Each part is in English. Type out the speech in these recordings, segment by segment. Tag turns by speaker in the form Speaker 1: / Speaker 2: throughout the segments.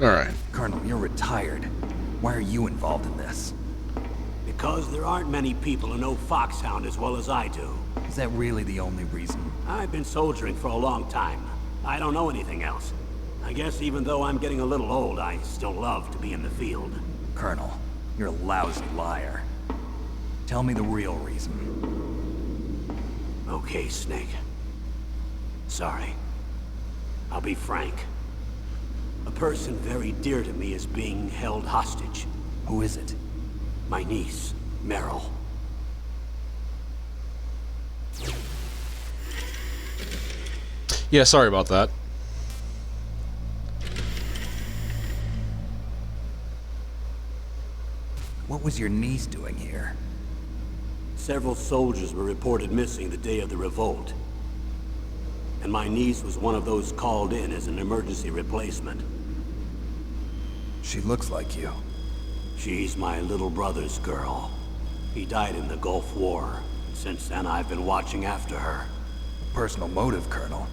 Speaker 1: Alright.
Speaker 2: Colonel, you're retired. Why are you involved in this?
Speaker 3: Because there aren't many people who know Foxhound as well as I do.
Speaker 2: Is that really the only reason?
Speaker 3: I've been soldiering for a long time. I don't know anything else. I guess even though I'm getting a little old, I still love to be in the field.
Speaker 2: Colonel, you're a lousy liar. Tell me the real reason.
Speaker 3: Okay, Snake. Sorry. I'll be frank. A person very dear to me is being held hostage.
Speaker 2: Who is it?
Speaker 3: My niece, Meryl.
Speaker 1: Yeah, sorry about that.
Speaker 2: What was your niece doing here?
Speaker 3: Several soldiers were reported missing the day of the revolt. And my niece was one of those called in as an emergency replacement.
Speaker 2: She looks like you.
Speaker 3: She's my little brother's girl. He died in the Gulf War. Since then, I've been watching after her.
Speaker 2: Personal motive, Colonel.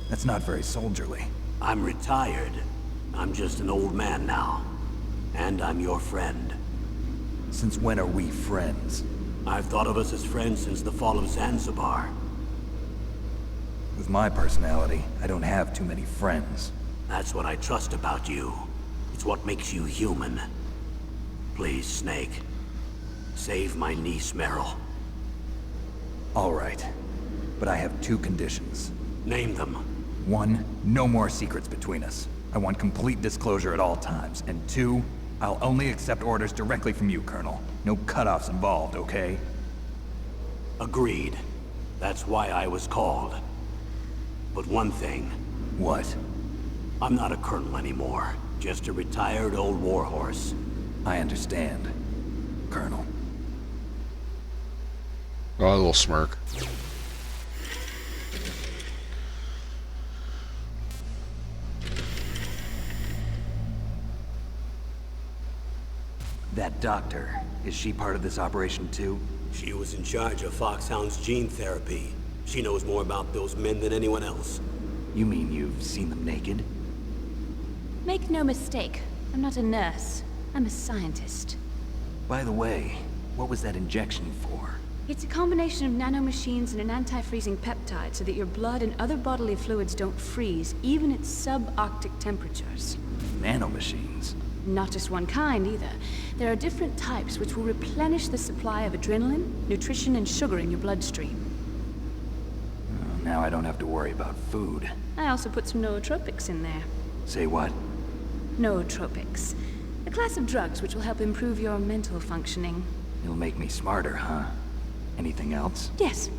Speaker 2: That's not very soldierly.
Speaker 3: I'm retired. I'm just an old man now. And I'm your friend.
Speaker 2: Since when are we friends?
Speaker 3: I've thought of us as friends since the fall of Zanzibar.
Speaker 2: With my personality, I don't have too many friends.
Speaker 3: That's what I trust about you. It's what makes you human. Please, Snake. Save my niece, Meryl.
Speaker 2: All right. But I have two conditions.
Speaker 3: Name them.
Speaker 2: One, no more secrets between us. I want complete disclosure at all times. And two, I'll only accept orders directly from you, Colonel. No cutoffs involved, okay?
Speaker 3: Agreed. That's why I was called. But one thing.
Speaker 2: What?
Speaker 3: I'm not a colonel anymore. Just a retired old warhorse.
Speaker 2: I understand, Colonel.
Speaker 1: Oh, a little smirk.
Speaker 2: That doctor, is she part of this operation too?
Speaker 3: She was in charge of Foxhound's gene therapy. She knows more about those men than anyone else.
Speaker 2: You mean you've seen them naked?
Speaker 4: Make no mistake, I'm not a nurse. I'm a scientist.
Speaker 2: By the way, what was that injection for?
Speaker 4: It's a combination of nanomachines and an anti-freezing peptide so that your blood and other bodily fluids don't freeze, even at subarctic temperatures.
Speaker 2: Nanomachines?
Speaker 4: Not just one kind, either. There are different types which will replenish the supply of adrenaline, nutrition, and sugar in your bloodstream.
Speaker 2: Now I don't have to worry about food.
Speaker 4: I also put some nootropics in there.
Speaker 2: Say what?
Speaker 4: Nootropics. A class of drugs which will help improve your mental functioning.
Speaker 2: It'll make me smarter, huh? Anything else?
Speaker 4: Yes.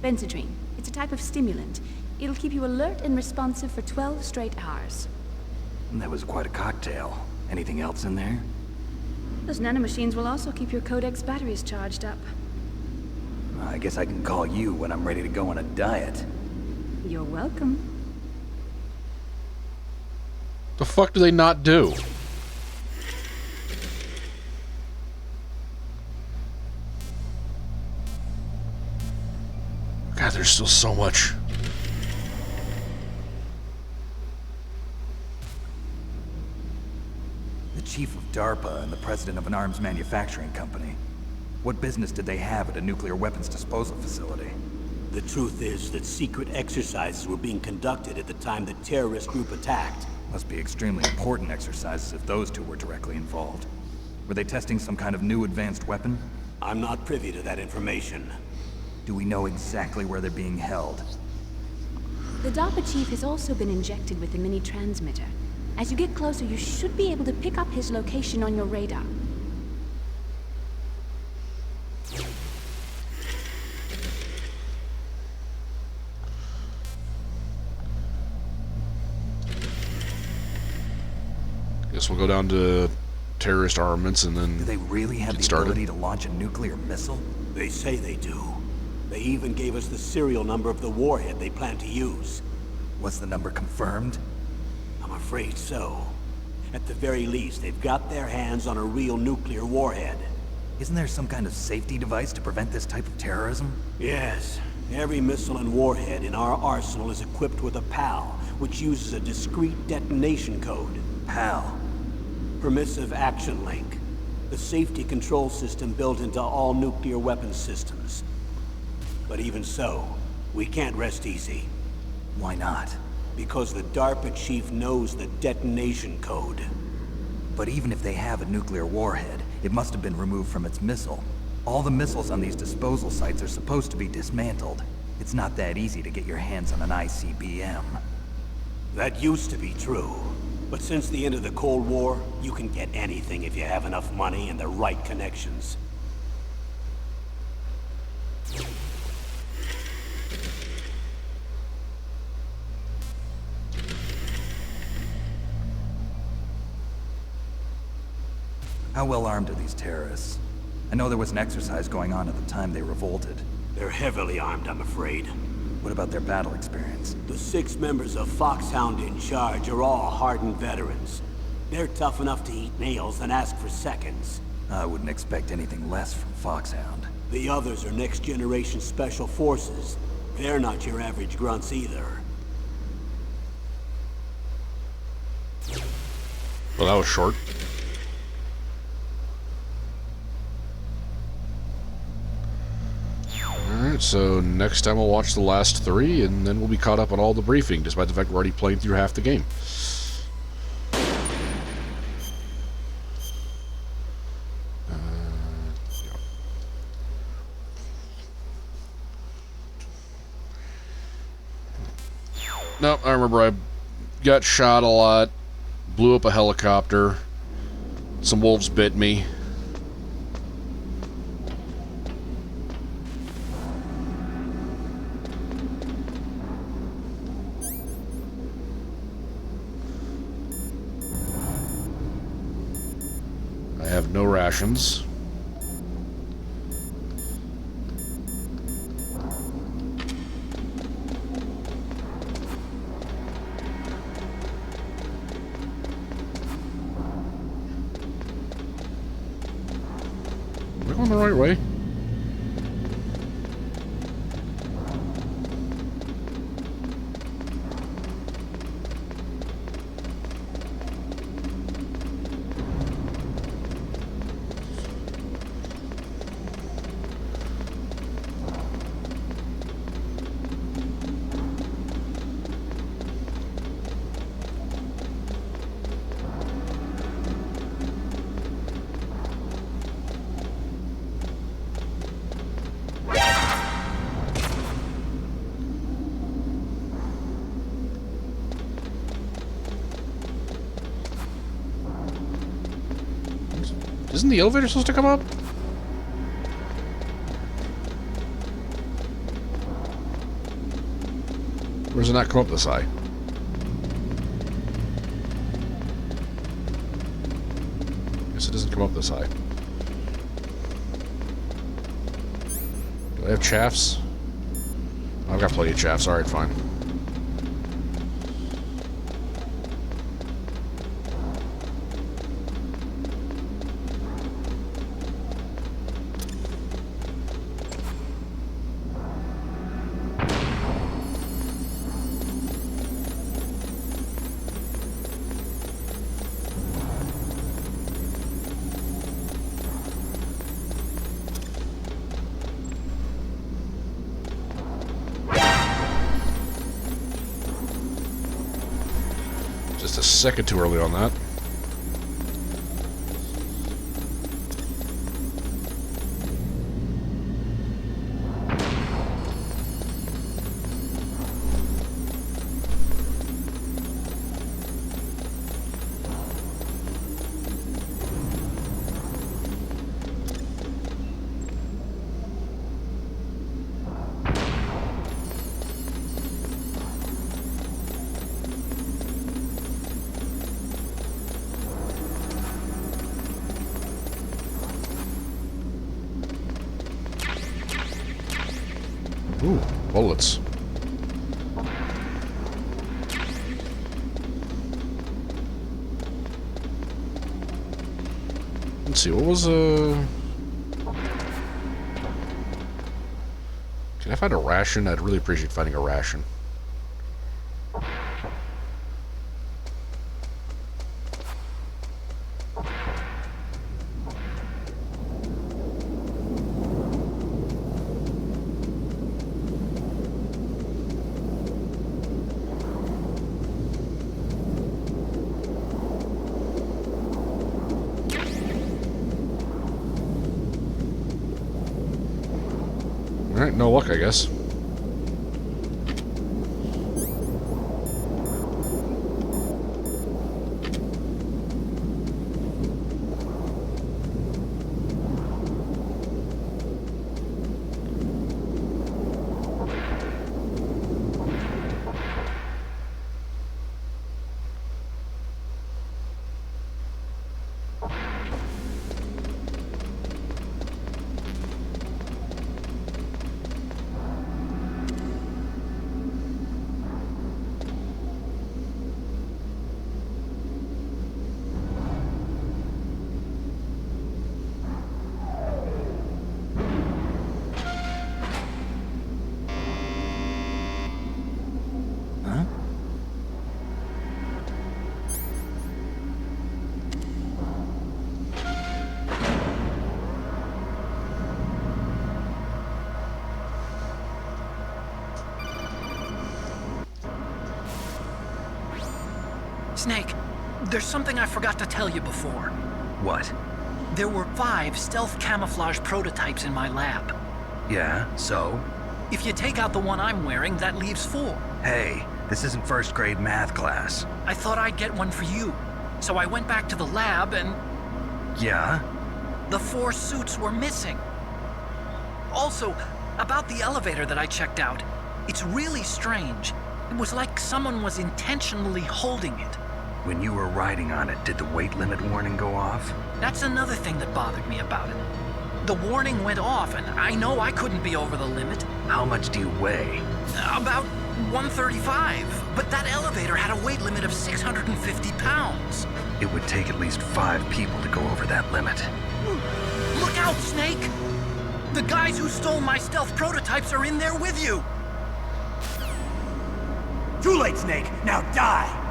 Speaker 4: Benzedrine. It's a type of stimulant. It'll keep you alert and responsive for 12 straight hours.
Speaker 2: That was quite a cocktail. Anything else in there?
Speaker 4: Those nanomachines will also keep your Codex batteries charged up.
Speaker 2: I guess I can call you when I'm ready to go on a diet.
Speaker 4: You're welcome.
Speaker 1: The fuck do they not do? God, there's still so much.
Speaker 2: The chief of DARPA and the president of an arms manufacturing company. What business did they have at a nuclear weapons disposal facility?
Speaker 3: The truth is that secret exercises were being conducted at the time the terrorist group attacked.
Speaker 2: Must be extremely important exercises if those two were directly involved. Were they testing some kind of new advanced weapon?
Speaker 3: I'm not privy to that information.
Speaker 2: Do we know exactly where they're being held?
Speaker 4: The DARPA chief has also been injected with a mini transmitter. As you get closer, you should be able to pick up his location on your radar.
Speaker 1: Guess we'll go down to terrorist armaments and then
Speaker 2: Do they really have
Speaker 1: get
Speaker 2: the
Speaker 1: started.
Speaker 2: ability to launch a nuclear missile?
Speaker 3: They say they do. They even gave us the serial number of the warhead they plan to use.
Speaker 2: Was the number confirmed?
Speaker 3: I'm afraid so. At the very least, they've got their hands on a real nuclear warhead.
Speaker 2: Isn't there some kind of safety device to prevent this type of terrorism?
Speaker 3: Yes. Every missile and warhead in our arsenal is equipped with a PAL, which uses a discrete detonation code.
Speaker 2: How?
Speaker 3: Permissive Action Link. The safety control system built into all nuclear weapons systems. But even so, we can't rest easy.
Speaker 2: Why not?
Speaker 3: Because the DARPA chief knows the detonation code.
Speaker 2: But even if they have a nuclear warhead, it must have been removed from its missile. All the missiles on these disposal sites are supposed to be dismantled. It's not that easy to get your hands on an ICBM.
Speaker 3: That used to be true. But since the end of the Cold War, you can get anything if you have enough money and the right connections.
Speaker 2: How well armed are these terrorists? I know there was an exercise going on at the time they revolted.
Speaker 3: They're heavily armed, I'm afraid.
Speaker 2: What about their battle experience?
Speaker 3: The 6 members of Foxhound in charge are all hardened veterans. They're tough enough to eat nails and ask for seconds.
Speaker 2: I wouldn't expect anything less from Foxhound.
Speaker 3: The others are next-generation special forces. They're not your average grunts either.
Speaker 1: Well, that was short. Alright, so next time we'll watch the last 3, and then we'll be caught up on all the briefing, despite the fact we're already playing through half the game. Nope, I remember I got shot a lot, blew up a helicopter, some wolves bit me. I have no rations. Am I going the right way? Isn't the elevator supposed to come up? Or does it not come up this high? Guess it doesn't come up this high. Do I have chaffs? I've got plenty of chaffs. Alright, fine. Just a second too early on that. Ooh, bullets. Let's see, what was Can I find a ration? I'd really appreciate finding a ration. Alright, no luck, I guess.
Speaker 5: Snake, there's something I forgot to tell you before.
Speaker 2: What?
Speaker 5: There were 5 stealth camouflage prototypes in my lab.
Speaker 2: Yeah, so?
Speaker 5: If you take out the one I'm wearing, that leaves 4.
Speaker 2: Hey, this isn't first grade math class.
Speaker 5: I thought I'd get one for you. So I went back to the lab and
Speaker 2: Yeah?
Speaker 5: the 4 suits were missing. Also, about the elevator that I checked out, it's really strange. It was like someone was intentionally holding it.
Speaker 2: When you were riding on it, did the weight limit warning go off?
Speaker 5: That's another thing that bothered me about it. The warning went off, and I know I couldn't be over the limit.
Speaker 2: How much do you weigh?
Speaker 5: About 135, but that elevator had a weight limit of 650 pounds.
Speaker 2: It would take at least 5 people to go over that limit.
Speaker 5: Look out, Snake! The guys who stole my stealth prototypes are in there with you!
Speaker 2: Too late, Snake! Now die!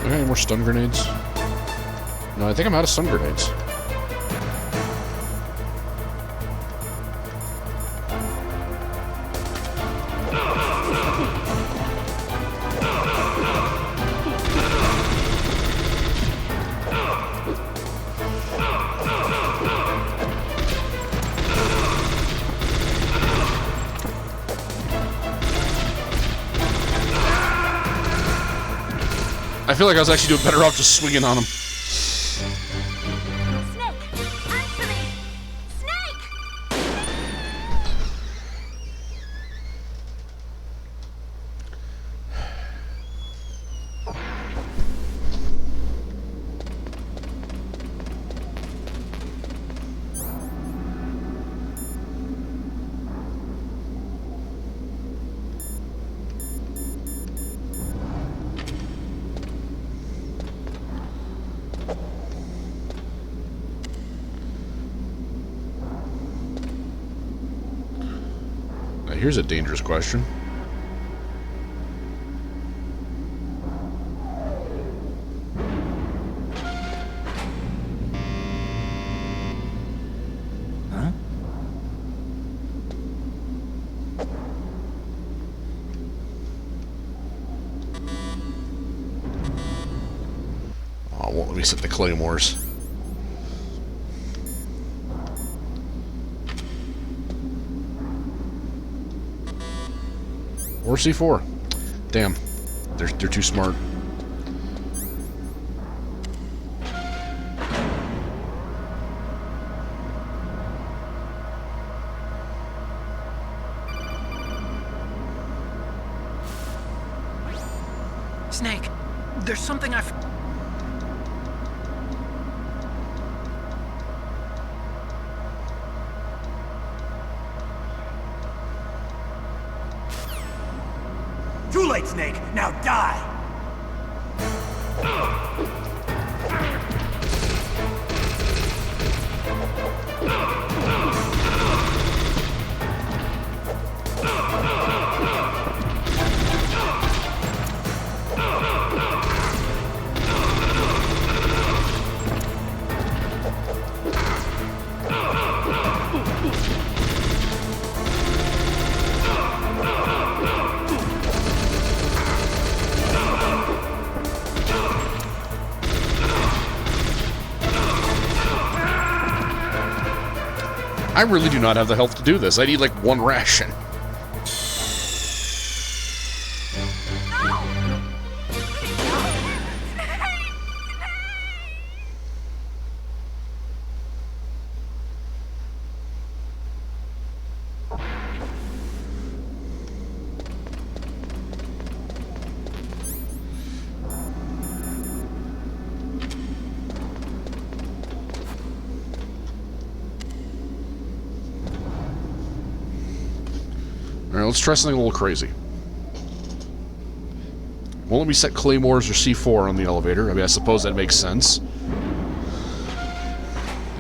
Speaker 1: Any more stun grenades? No, I think I'm out of stun grenades. I feel like I was actually doing better off just swinging on him.
Speaker 6: Snake! Answer me! Snake!
Speaker 1: Now, here's a dangerous question.
Speaker 2: Huh?
Speaker 1: Oh, it won't let me set the claymores. Or C4. Damn. They're too smart.
Speaker 5: Snake, there's something I've...
Speaker 2: Too late, Snake! Now die!
Speaker 1: I really do not have the health to do this. I need like one ration. Alright, let's try something a little crazy. Won't let me set claymores or C4 on the elevator. I mean, I suppose that makes sense. And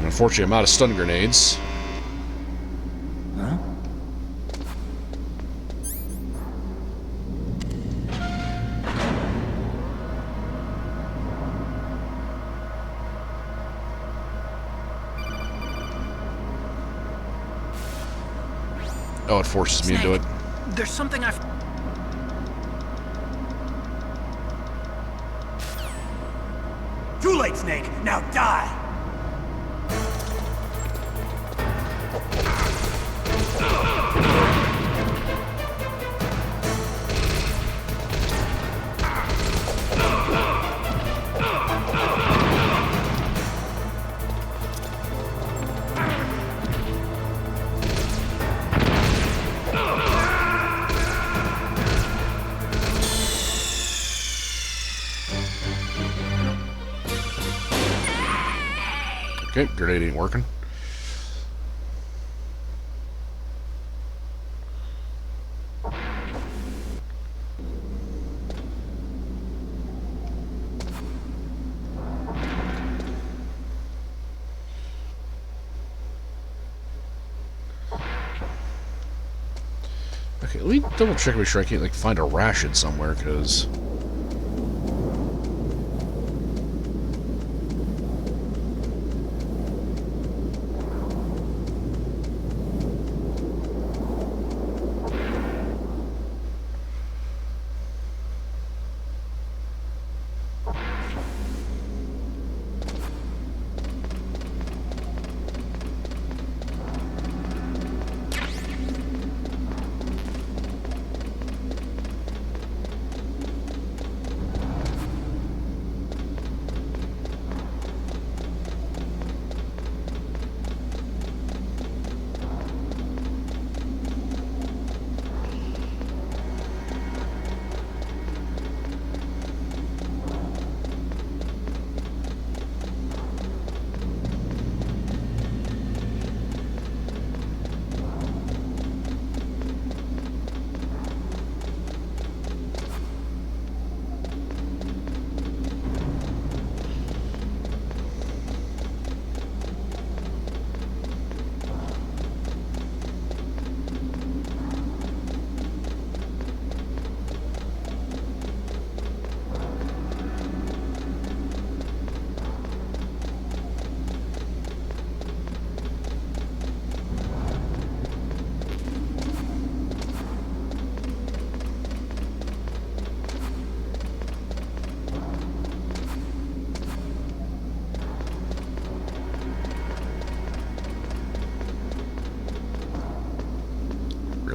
Speaker 1: unfortunately, I'm out of stun grenades.
Speaker 2: Huh?
Speaker 1: Oh, it forces me into it.
Speaker 5: There's something I've...
Speaker 2: Too late, Snake! Now die!
Speaker 1: Okay, grenade ain't working. Okay, let me double check, make sure I can't like find a ration somewhere, because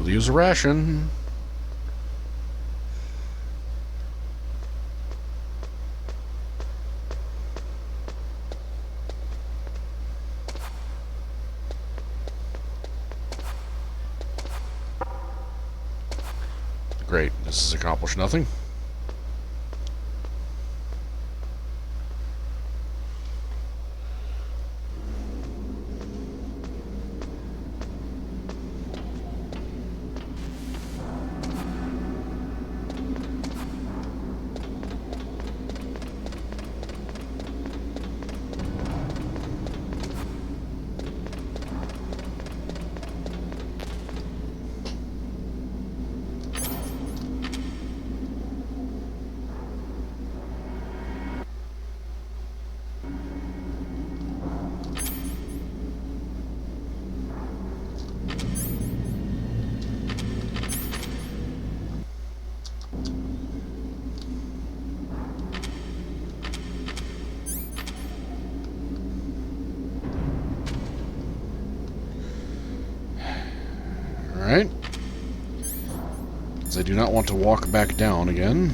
Speaker 1: really use a ration. Great, this has accomplished nothing. Because I do not want to walk back down again.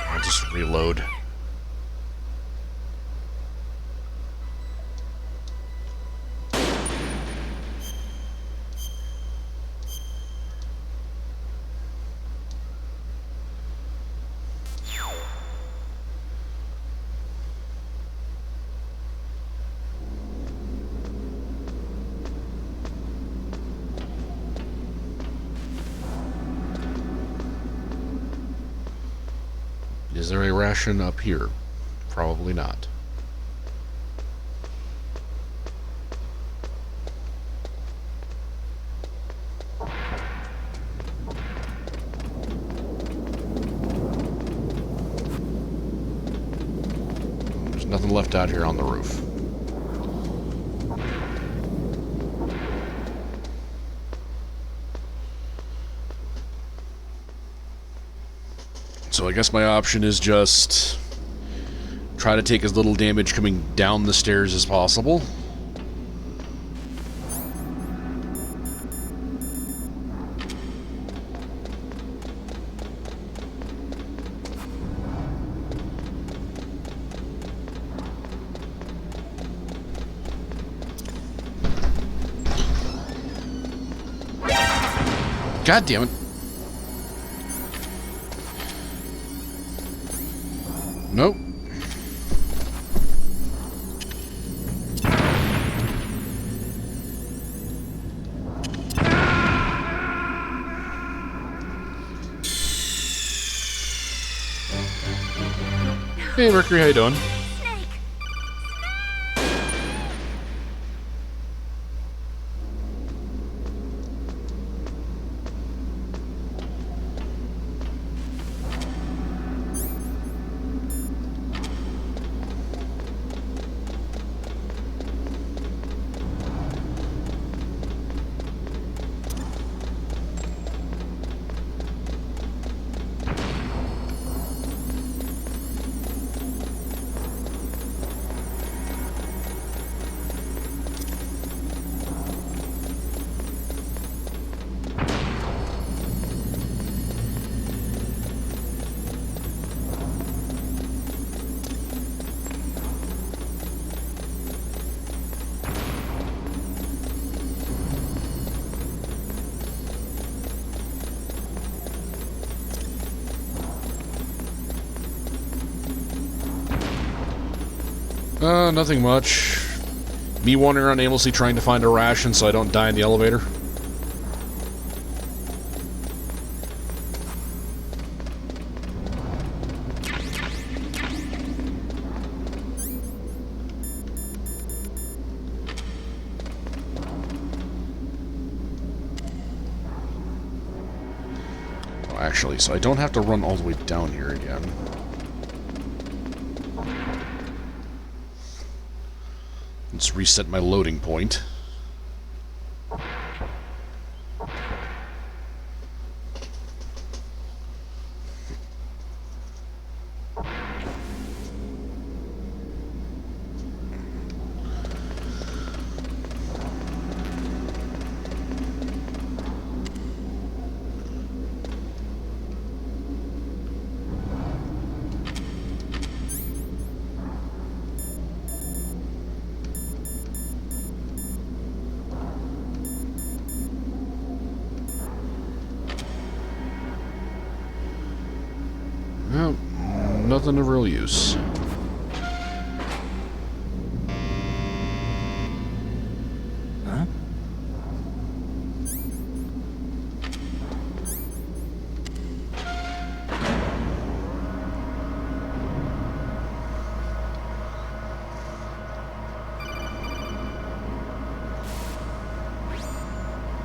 Speaker 1: I'll just reload. Is there a ration up here? Probably not. There's nothing left out here on the roof. So I guess my option is just try to take as little damage coming down the stairs as possible. God damn it. Nope. Hey Mercury, how you doing?
Speaker 6: Snake!
Speaker 1: Nothing much. Me wandering around aimlessly trying to find a ration so I don't die in the elevator. Oh, actually, so I don't have to run all the way down here again. Let's reset my loading point. Well, nothing of real use.
Speaker 2: Huh?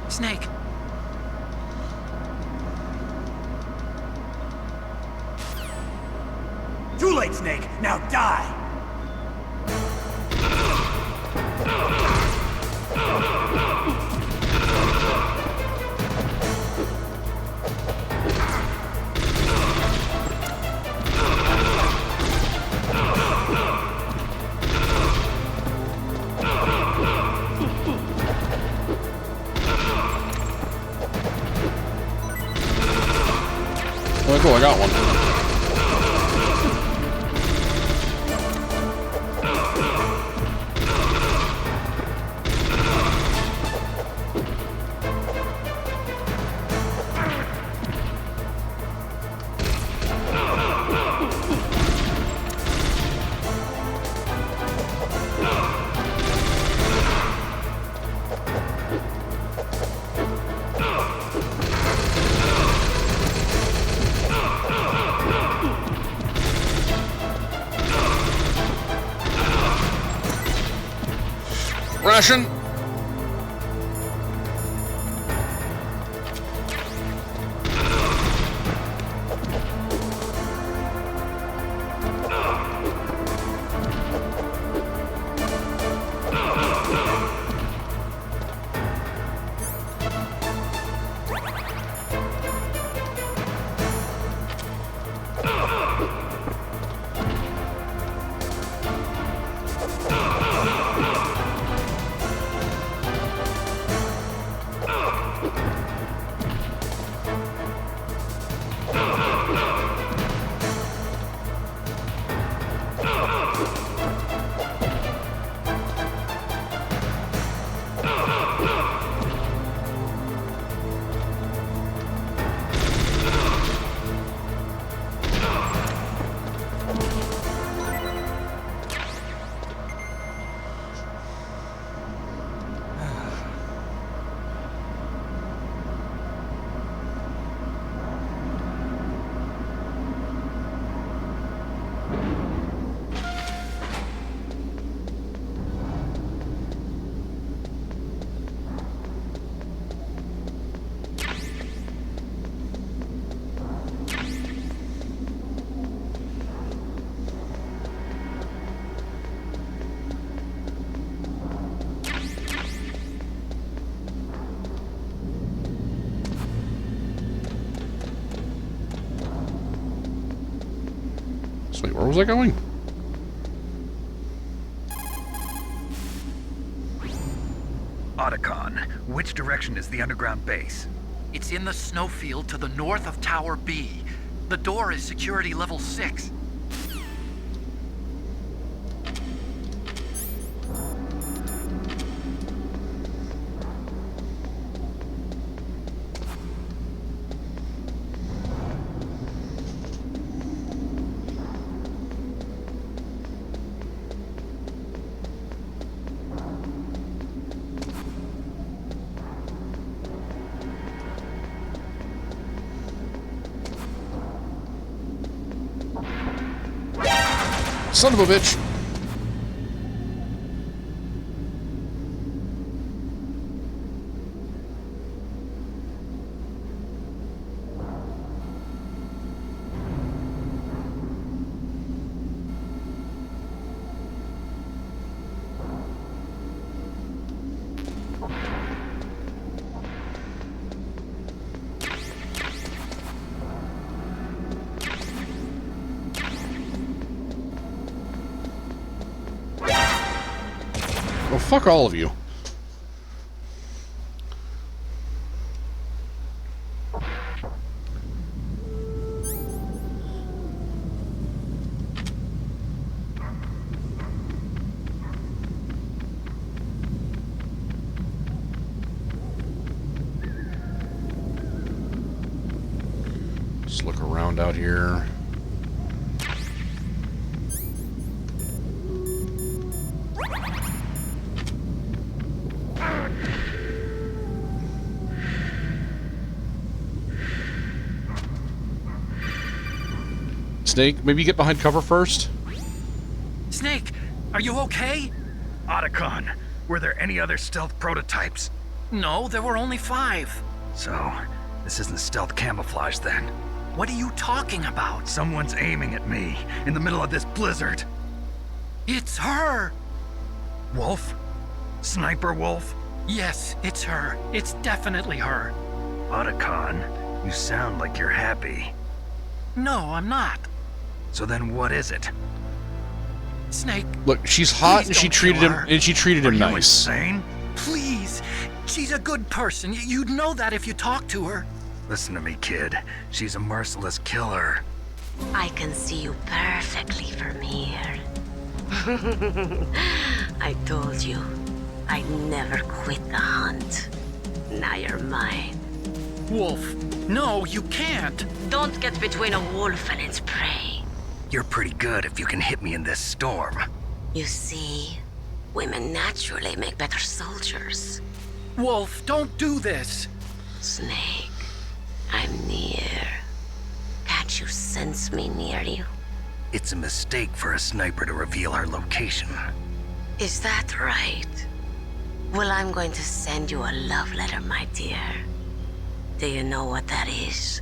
Speaker 5: Snake.
Speaker 2: Too late, Snake! Now die!
Speaker 1: cool, I got one. Ration! Wait, where was I going?
Speaker 7: Otacon, which direction is the underground base?
Speaker 5: It's in the snowfield to the north of Tower B. The door is security level 6.
Speaker 1: Son of a bitch! Oh, fuck all of you. Just look around out here. Snake, maybe get behind cover first?
Speaker 5: Snake, are you okay?
Speaker 7: Otacon, were there any other stealth prototypes?
Speaker 5: No, there were only 5.
Speaker 7: So, this isn't stealth camouflage then.
Speaker 5: What are you talking about?
Speaker 7: Someone's aiming at me in the middle of this blizzard.
Speaker 5: It's her!
Speaker 7: Wolf? Sniper Wolf?
Speaker 5: Yes, it's her. It's definitely her.
Speaker 7: Otacon, you sound like you're happy.
Speaker 5: No, I'm not.
Speaker 7: So then what is it?
Speaker 5: Snake,
Speaker 1: Look, she's hot
Speaker 5: Please
Speaker 1: and she
Speaker 5: don't
Speaker 1: treated
Speaker 5: kill
Speaker 1: him
Speaker 5: her.
Speaker 1: and she treated
Speaker 7: Are
Speaker 1: him
Speaker 7: you
Speaker 1: nice.
Speaker 7: insane?
Speaker 5: please. She's a good person. You'd know that if you talked to her.
Speaker 7: Listen to me, kid. She's a merciless killer.
Speaker 8: I can see you perfectly from here. I told you, I'd never quit the hunt. Now you're mine.
Speaker 5: Wolf, no, you can't.
Speaker 8: Don't get between a wolf and its prey.
Speaker 7: You're pretty good if you can hit me in this storm.
Speaker 8: You see, women naturally make better soldiers.
Speaker 5: Wolf, don't do this.
Speaker 8: Snake, I'm near. Can't you sense me near you?
Speaker 7: It's a mistake for a sniper to reveal her location.
Speaker 8: Is that right? Well, I'm going to send you a love letter, my dear. Do you know what that is?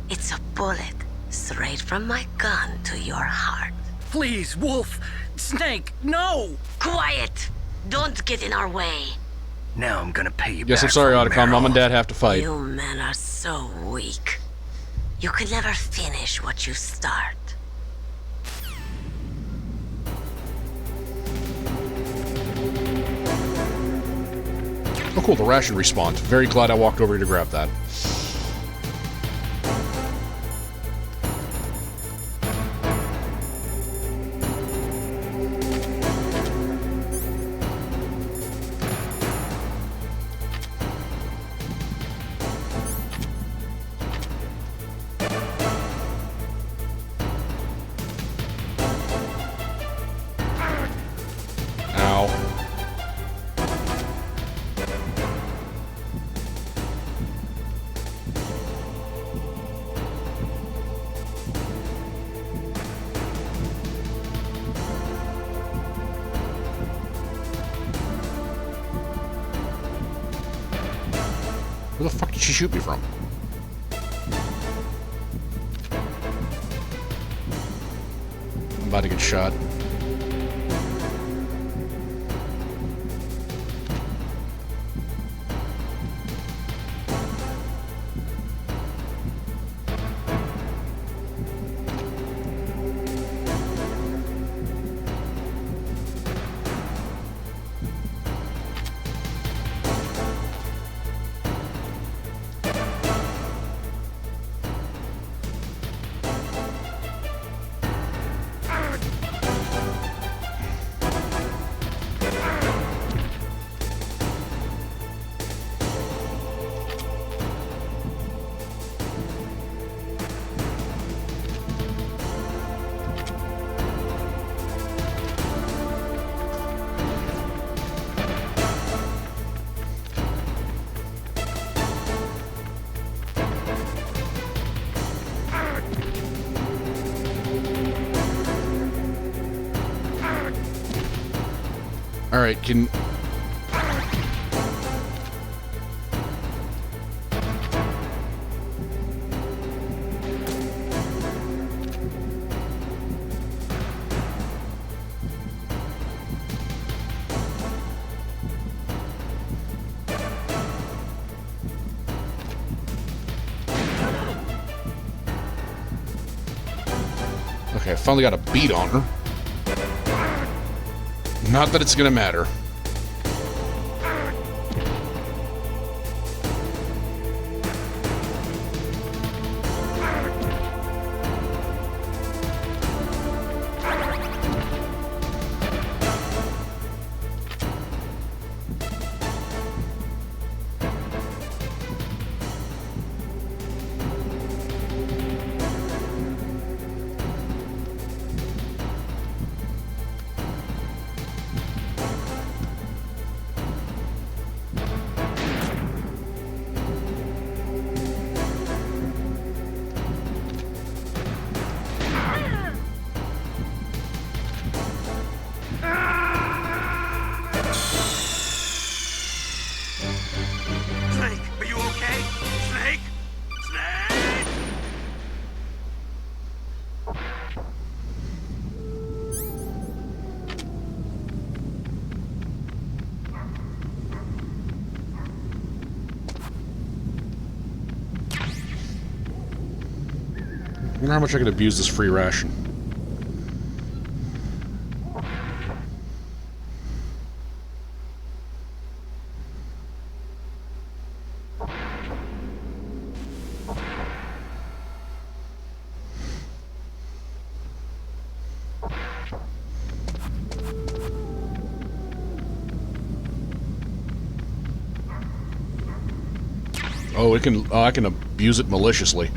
Speaker 8: It's a bullet straight from my gun to your heart.
Speaker 5: Please, Wolf. Snake, no!
Speaker 8: Quiet! Don't get in our way.
Speaker 7: Now I'm gonna pay you
Speaker 1: Yes,
Speaker 7: back.
Speaker 1: I'm sorry,
Speaker 7: for
Speaker 1: Otacon. Mom and
Speaker 7: Meryl.
Speaker 1: Dad have to fight.
Speaker 8: You men are so weak. You can never finish what you start.
Speaker 1: Oh, cool. The ration respawned. Very glad I walked over here to grab that. Ow. Where the fuck did she shoot me from? I'm about to get shot. Alright, can... Okay, I finally got a beat on her. Not that it's gonna matter.
Speaker 7: Snake, are you okay? Snake? Snake!
Speaker 1: I wonder how much I could abuse this free ration. Oh, it can. I can abuse it maliciously.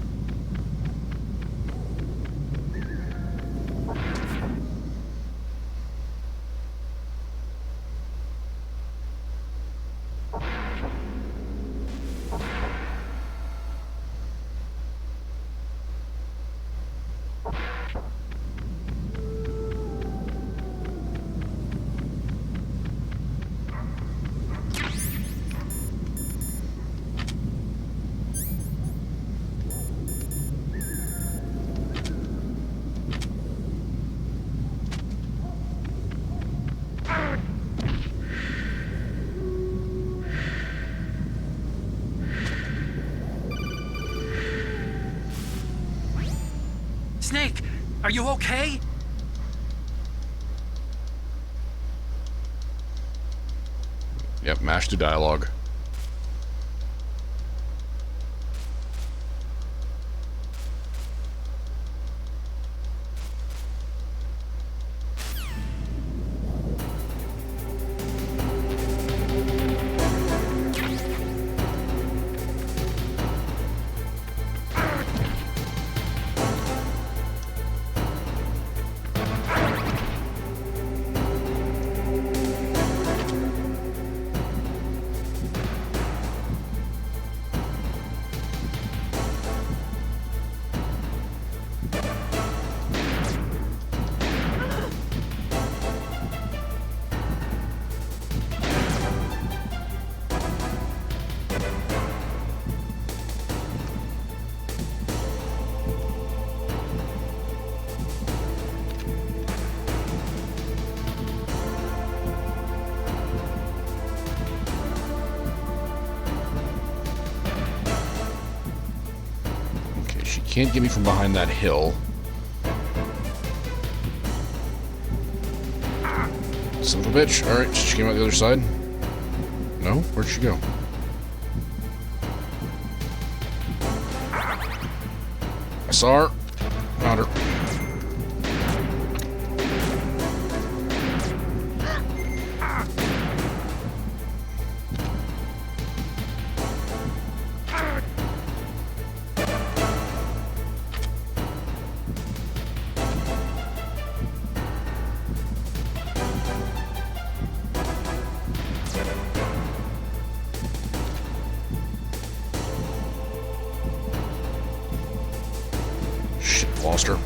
Speaker 5: Snake, are you okay?
Speaker 1: Yep, mash to dialogue. She can't get me from behind that hill. Son of a bitch. Alright, she came out the other side. No? Where'd she go? I saw her. Found her. Shit, lost her.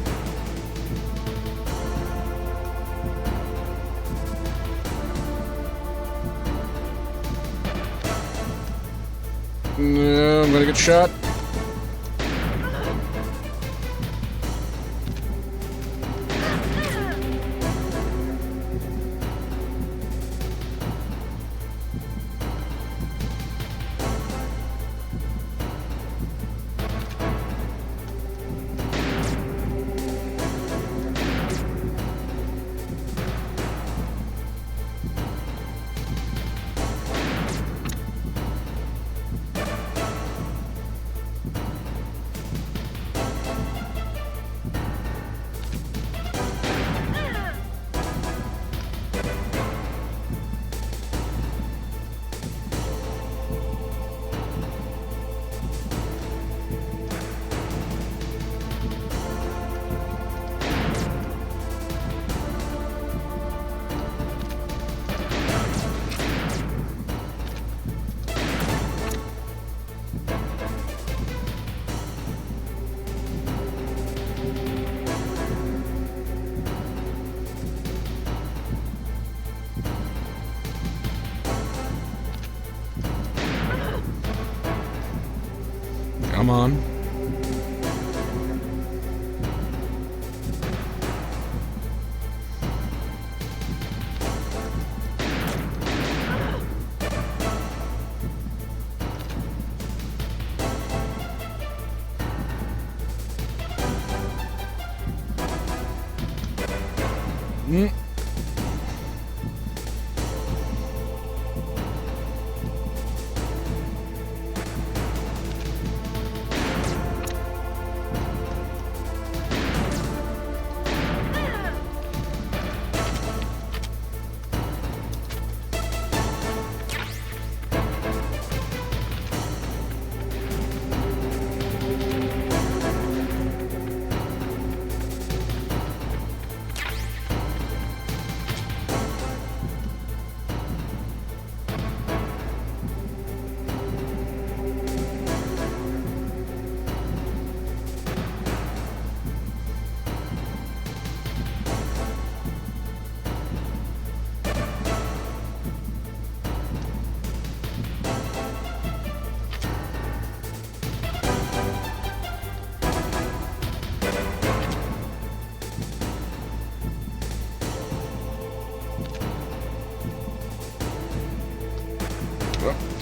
Speaker 1: No, I'm gonna get shot. Come on.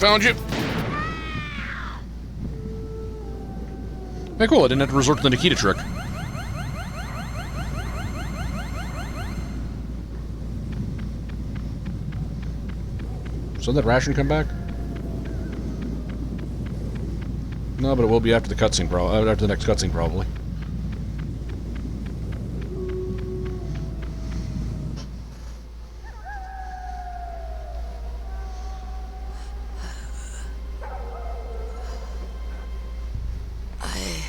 Speaker 1: Found you. Hey, cool. I didn't have to resort to the Nikita trick. So did that ration come back? No, but it will be after the cutscene, after the next cutscene, probably.
Speaker 8: I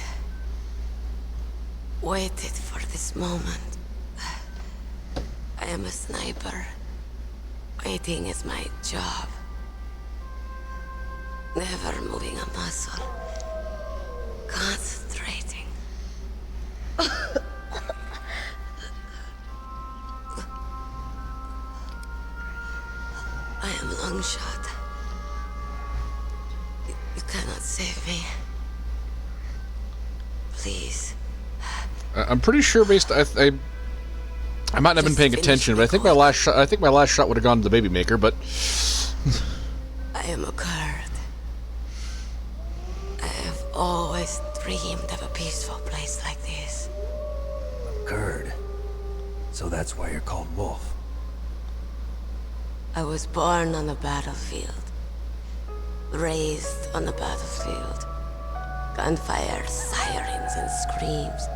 Speaker 8: waited for this moment. I am a sniper. Waiting is my job. Never moving a muscle. Concentrating. I am Longshot. You cannot save me. Please.
Speaker 1: I'm pretty sure based I might not have been paying attention, but I think my last shot would have gone to the baby maker, but
Speaker 8: I am a Kurd. I have always dreamed of a peaceful place like this.
Speaker 2: Kurd. So that's why you're called Wolf.
Speaker 8: I was born on the battlefield. Raised on the battlefield. Gunfire, sirens, and screams.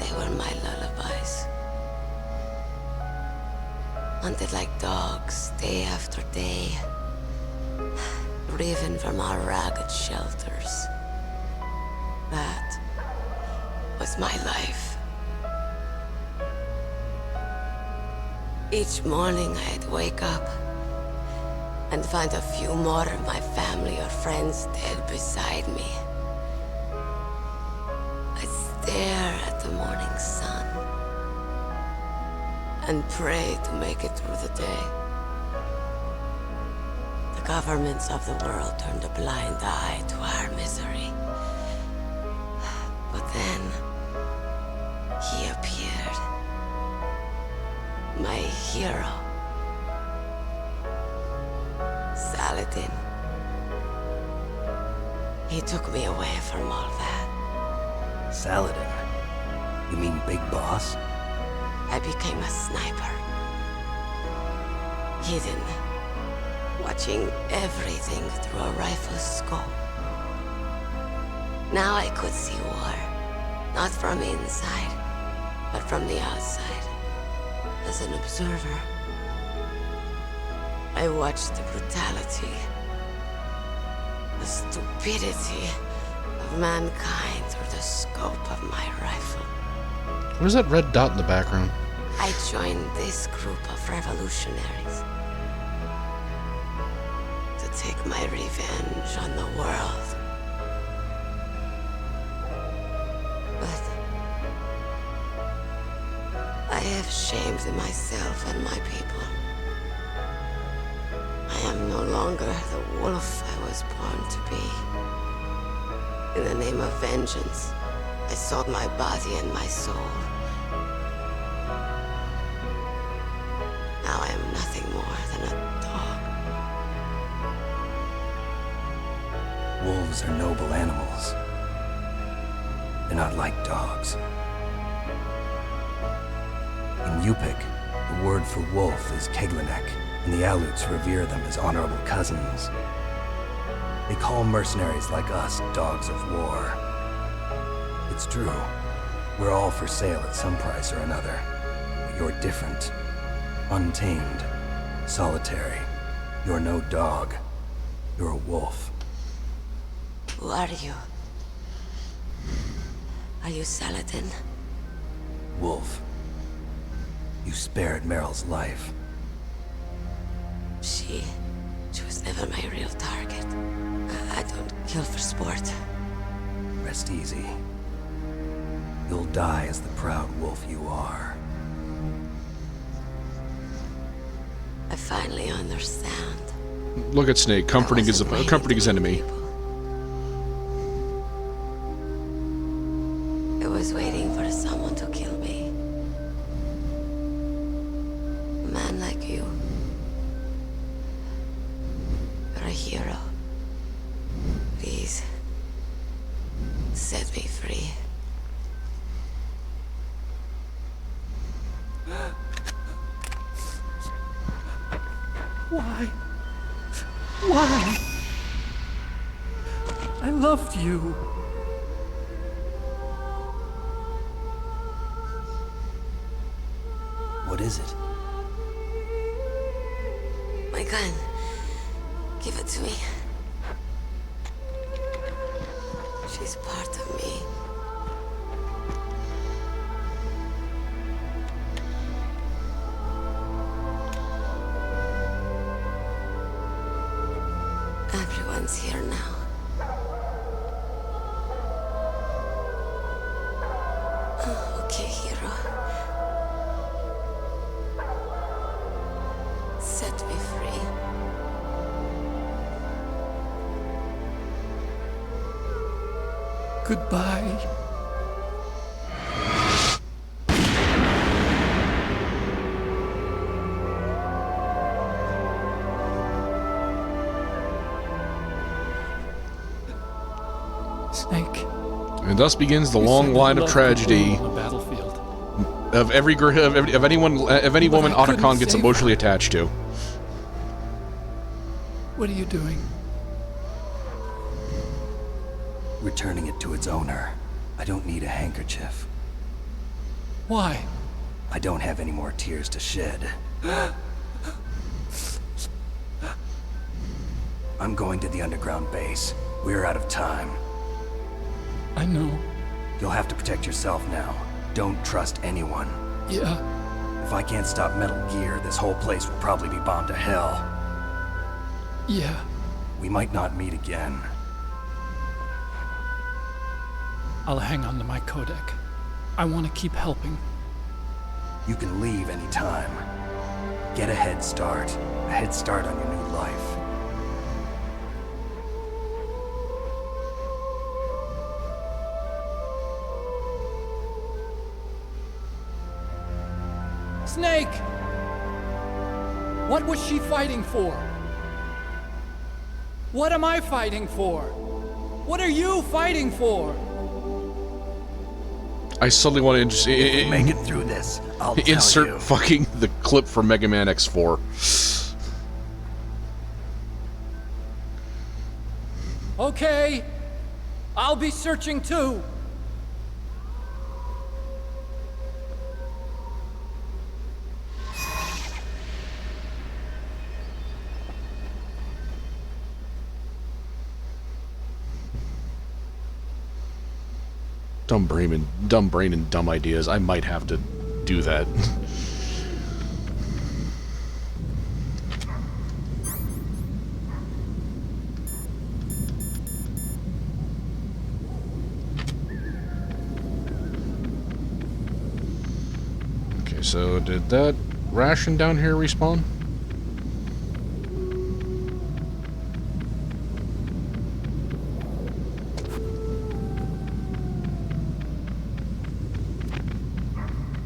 Speaker 8: They were my lullabies. Hunted like dogs, day after day. Driven from our ragged shelters. That was my life. Each morning I'd wake up and find a few more of my family or friends dead beside me. I'd stare at the morning sun and pray to make it through the day. The governments of the world turned a blind eye to our misery. But then, he appeared. My hero. Saladin. He took me away from all that.
Speaker 2: Saladin? You mean Big Boss?
Speaker 8: I became a sniper. Hidden. Watching everything through a rifle's scope. Now I could see war. Not from inside, but from the outside. As an observer. I watched the brutality, the stupidity of mankind through the scope of my rifle.
Speaker 1: what is that red dot in the background?
Speaker 8: I joined this group of revolutionaries to take my revenge on the world. But I have shamed myself and my people. I am no longer the wolf I was born to be. In the name of vengeance, I sold my body and my soul. Now I am nothing more than a dog.
Speaker 2: Wolves are noble animals. They're not like dogs. In Yupik, the word for wolf is Keglanek, and the Aleuts revere them as honorable cousins. They call mercenaries like us dogs of war. It's true. We're all for sale at some price or another. But you're different. Untamed. Solitary. You're no dog. You're a wolf.
Speaker 8: Who are you? Are you Saladin?
Speaker 2: Wolf. You spared Meryl's life.
Speaker 8: She was never my real target. I don't kill for sport.
Speaker 2: Rest easy. You'll die as the proud wolf you are.
Speaker 8: I finally understand.
Speaker 1: Look at Snake, comforting his enemy.
Speaker 8: I was waiting for someone to kill me. A man like you. hero. Please, set me free.
Speaker 9: Why? Why? I loved you.
Speaker 2: What is it?
Speaker 8: My gun. Give it to me. She's part of me. Everyone's here now. Okay, hero. Set me free.
Speaker 9: Goodbye. Snake.
Speaker 1: And thus begins the
Speaker 9: you
Speaker 1: long
Speaker 9: said
Speaker 1: line
Speaker 9: that
Speaker 1: of
Speaker 9: love
Speaker 1: tragedy
Speaker 9: could rule on the battlefield.
Speaker 1: of any woman
Speaker 9: I couldn't
Speaker 1: Otacon gets
Speaker 9: save
Speaker 1: emotionally
Speaker 9: her.
Speaker 1: attached to.
Speaker 9: What are you doing?
Speaker 2: Returning it to its owner. I don't need a handkerchief.
Speaker 9: Why?
Speaker 2: I don't have any more tears to shed. I'm going to the underground base. We're out of time.
Speaker 9: I know.
Speaker 2: You'll have to protect yourself now. Don't trust anyone.
Speaker 9: Yeah.
Speaker 2: If I can't stop Metal Gear, this whole place will probably be bombed to hell.
Speaker 9: Yeah.
Speaker 2: We might not meet again.
Speaker 9: I'll hang on to my codec. I want to keep helping.
Speaker 2: You can leave anytime. Get a head start. A head start on your new life.
Speaker 9: Snake! What was she fighting for? What am I fighting for? What are you fighting for?
Speaker 1: I suddenly want
Speaker 2: If you make
Speaker 1: to
Speaker 2: it through this, I'll tell
Speaker 1: insert
Speaker 2: you.
Speaker 1: fucking the clip from Mega Man X4.
Speaker 9: Okay. I'll be searching too.
Speaker 1: Dumb brain and dumb ideas. I might have to do that. Okay, so did that ration down here respawn?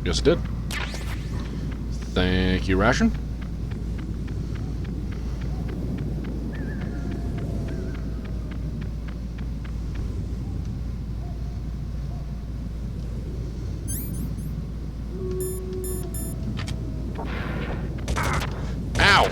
Speaker 1: Yes, it did. Thank you, ration. Ow!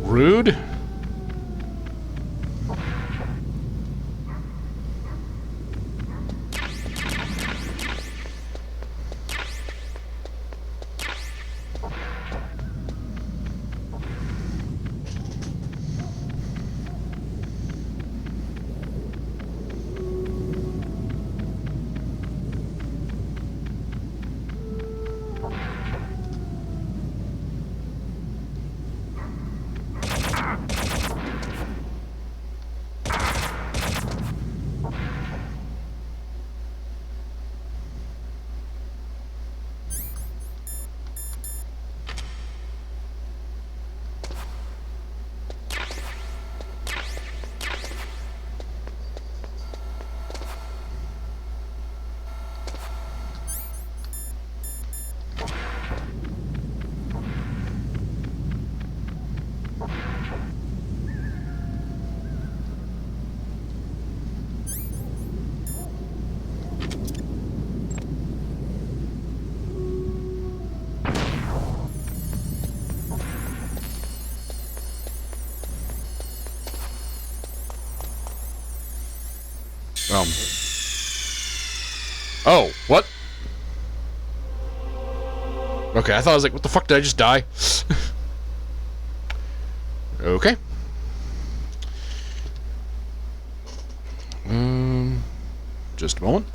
Speaker 1: Rude. Oh, what? Okay, I thought I was like, what the fuck, did I just die? Okay. Just a moment.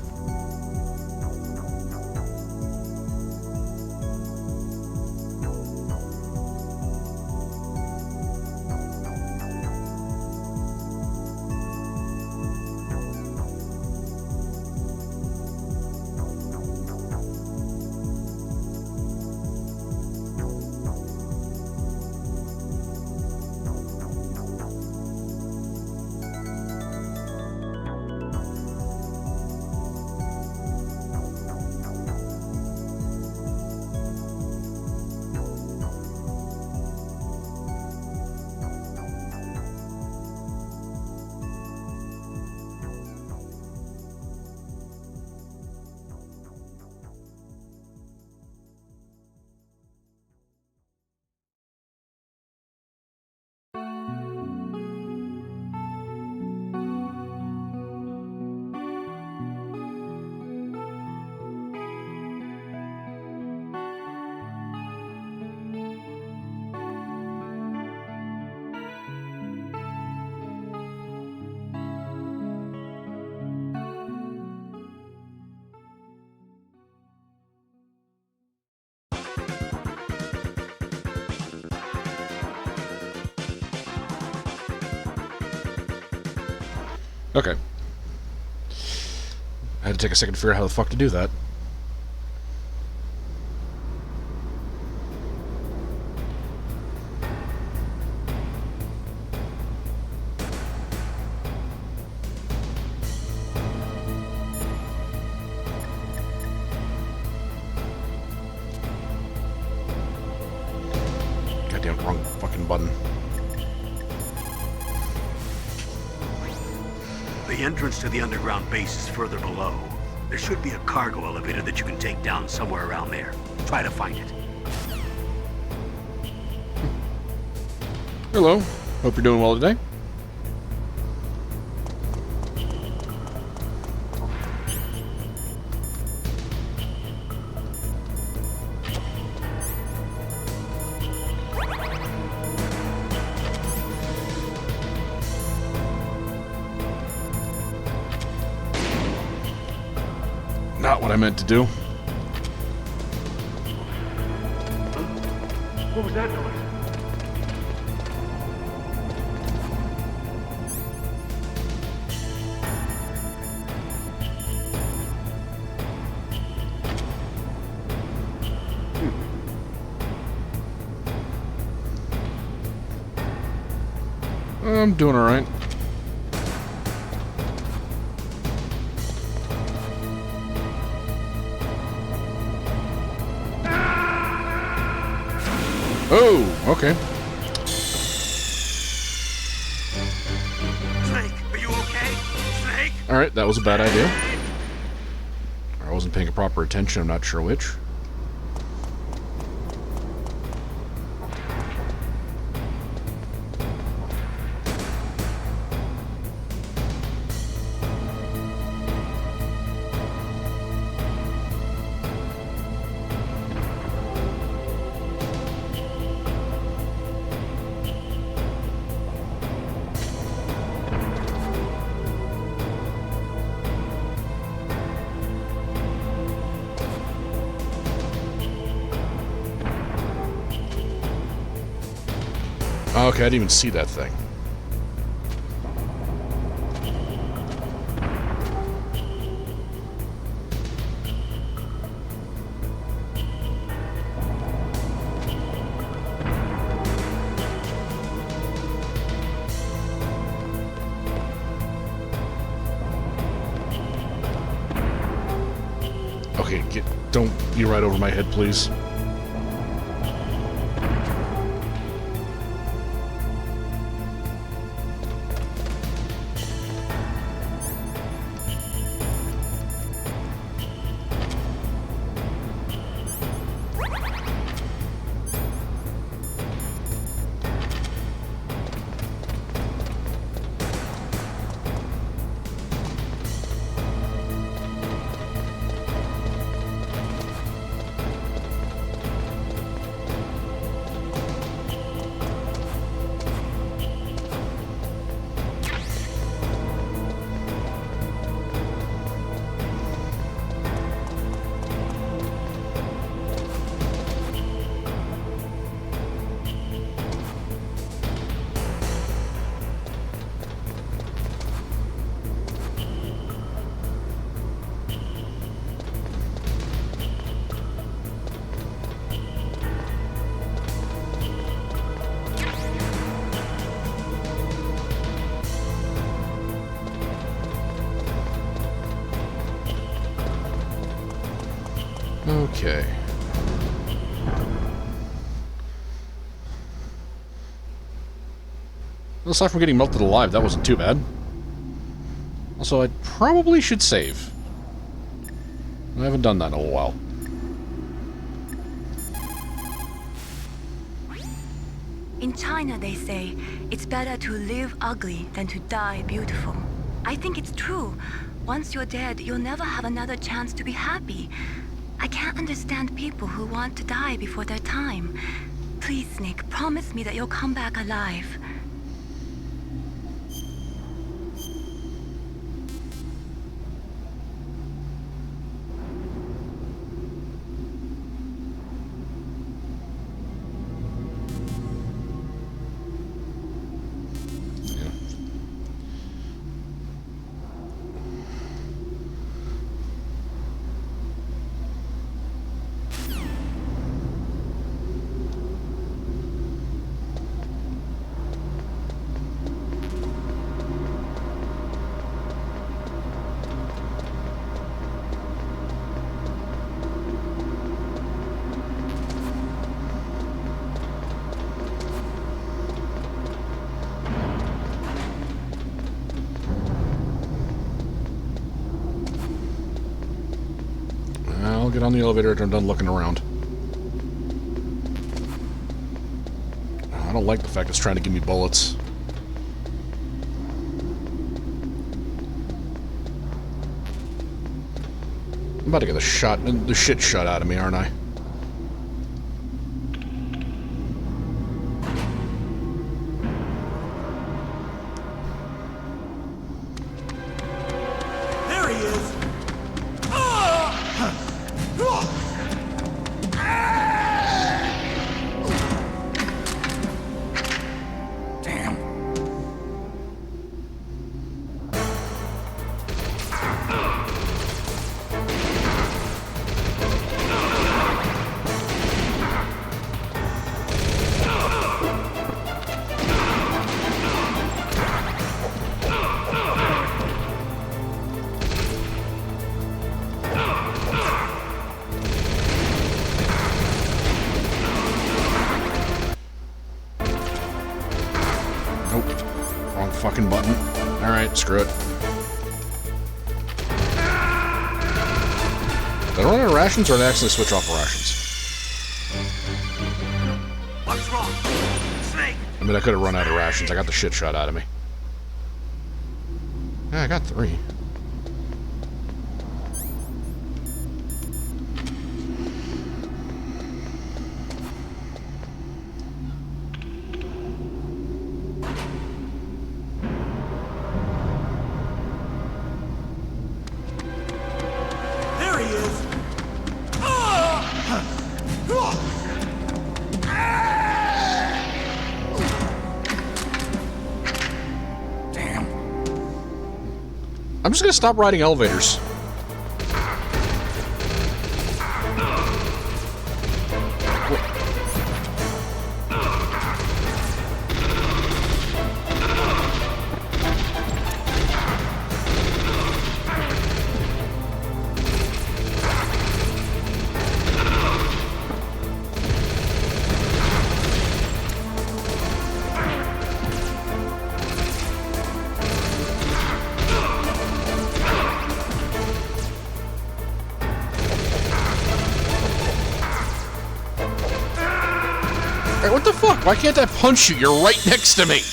Speaker 1: Okay. I had to take a second to figure out how the fuck to do that. Goddamn wrong fucking button.
Speaker 3: The entrance to the underground base is further below. There should be a cargo elevator that you can take down somewhere around there. Try to find it.
Speaker 1: Hello. Hope you're doing well today. Not what I meant to do.
Speaker 3: What was that noise?
Speaker 1: I'm doing alright. Oh, okay.
Speaker 3: Snake, are you okay? Snake?
Speaker 1: Alright, that was a bad idea. I wasn't paying proper attention, I'm not sure which. Okay, I didn't even see that thing. Okay, don't be right over my head, please. Okay. Well, aside from getting melted alive, that wasn't too bad. Also, I probably should save. I haven't done that in a little while.
Speaker 6: In China, they say it's better to live ugly than to die beautiful. I think it's true. Once you're dead, you'll never have another chance to be happy. I can't understand people who want to die before their time. Please, Snake, promise me that you'll come back alive.
Speaker 1: I'll get on the elevator after I'm done looking around. I don't like the fact it's trying to give me bullets. I'm about to get the shit shot out of me, aren't I?
Speaker 3: There he is!
Speaker 2: Damn.
Speaker 1: Nope. Wrong fucking button. Alright, screw it. Did I run out of rations or did I actually switch off rations?
Speaker 7: What's wrong? Snake!
Speaker 1: I mean, I could have run out of rations. I got the shit shot out of me. Yeah, I got 3.
Speaker 3: There he is!
Speaker 2: Damn.
Speaker 1: I'm just gonna stop riding elevators. Hey, what the fuck? Why can't I punch you? You're right next to me.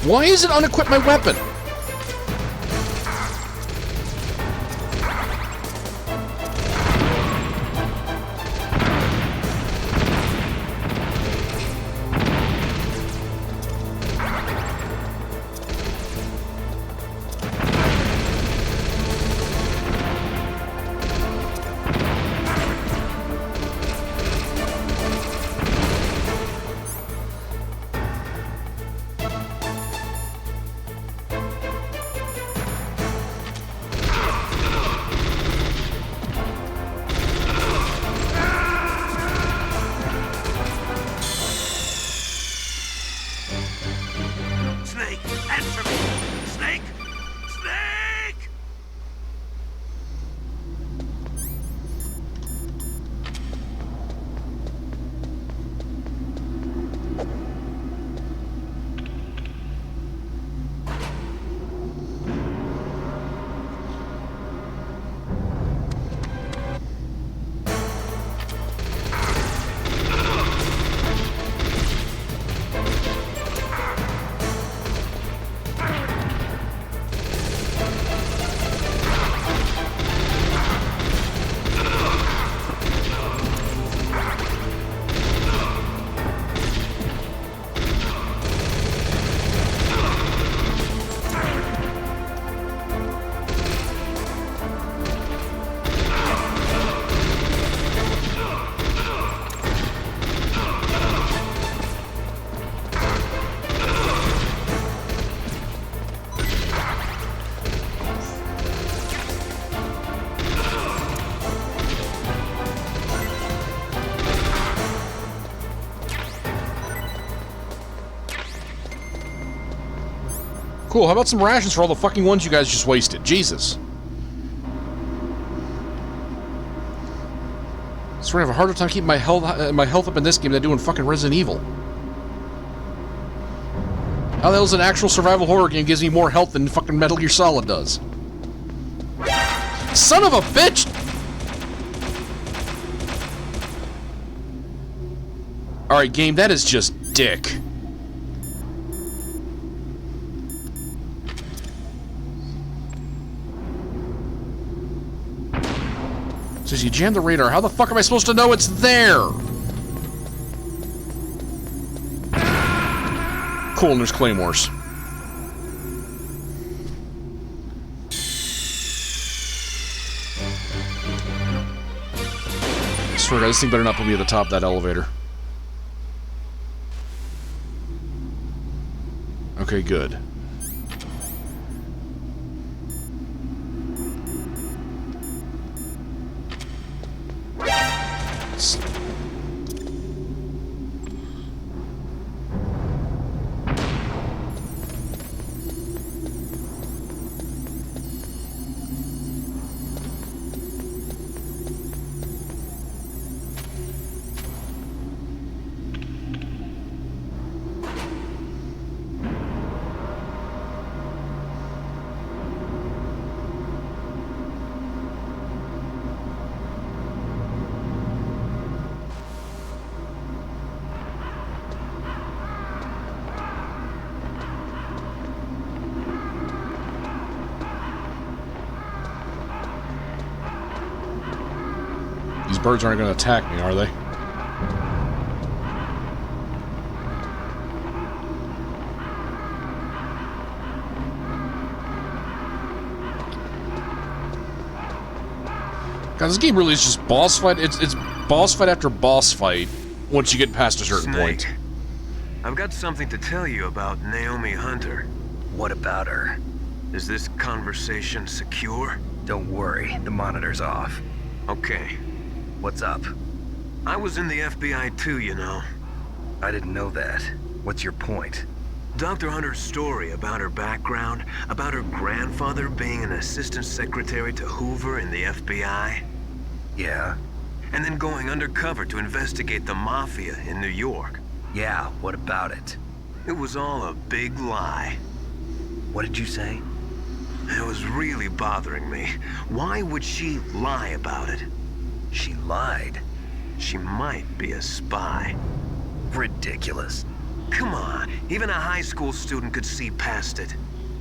Speaker 1: Why is it unequip my weapon?
Speaker 7: Snake, answer me! Snake! Snake!
Speaker 1: Cool, how about some rations for all the fucking ones you guys just wasted? Jesus. So we're gonna have a harder time keeping my health up in this game than I do in fucking Resident Evil. How the hell is an actual survival horror game gives me more health than fucking Metal Gear Solid does? Son of a bitch! Alright, game, that is just dick. Says you jammed the radar. How the fuck am I supposed to know it's there? Cool, and there's claymores. I swear to God, this thing better not put me at the top of that elevator. Okay, good. These birds aren't going to attack me, are they? God, this game really is just boss fight. It's boss fight after boss fight once you get past a certain point.
Speaker 10: I've got something to tell you about Naomi Hunter.
Speaker 7: What about her?
Speaker 10: Is this conversation secure?
Speaker 7: Don't worry, the monitor's off.
Speaker 10: Okay.
Speaker 7: What's up?
Speaker 10: I was in the FBI too, you know.
Speaker 7: I didn't know that. What's your point?
Speaker 10: Dr. Hunter's story about her background, about her grandfather being an assistant secretary to Hoover in the FBI.
Speaker 7: Yeah?
Speaker 10: And then going undercover to investigate the Mafia in New York.
Speaker 7: Yeah, what about it?
Speaker 10: It was all a big lie.
Speaker 7: What did you say?
Speaker 10: It was really bothering me. Why would she lie about it?
Speaker 7: She lied.
Speaker 10: She might be a spy.
Speaker 7: Ridiculous.
Speaker 10: Come on, even a high school student could see past it.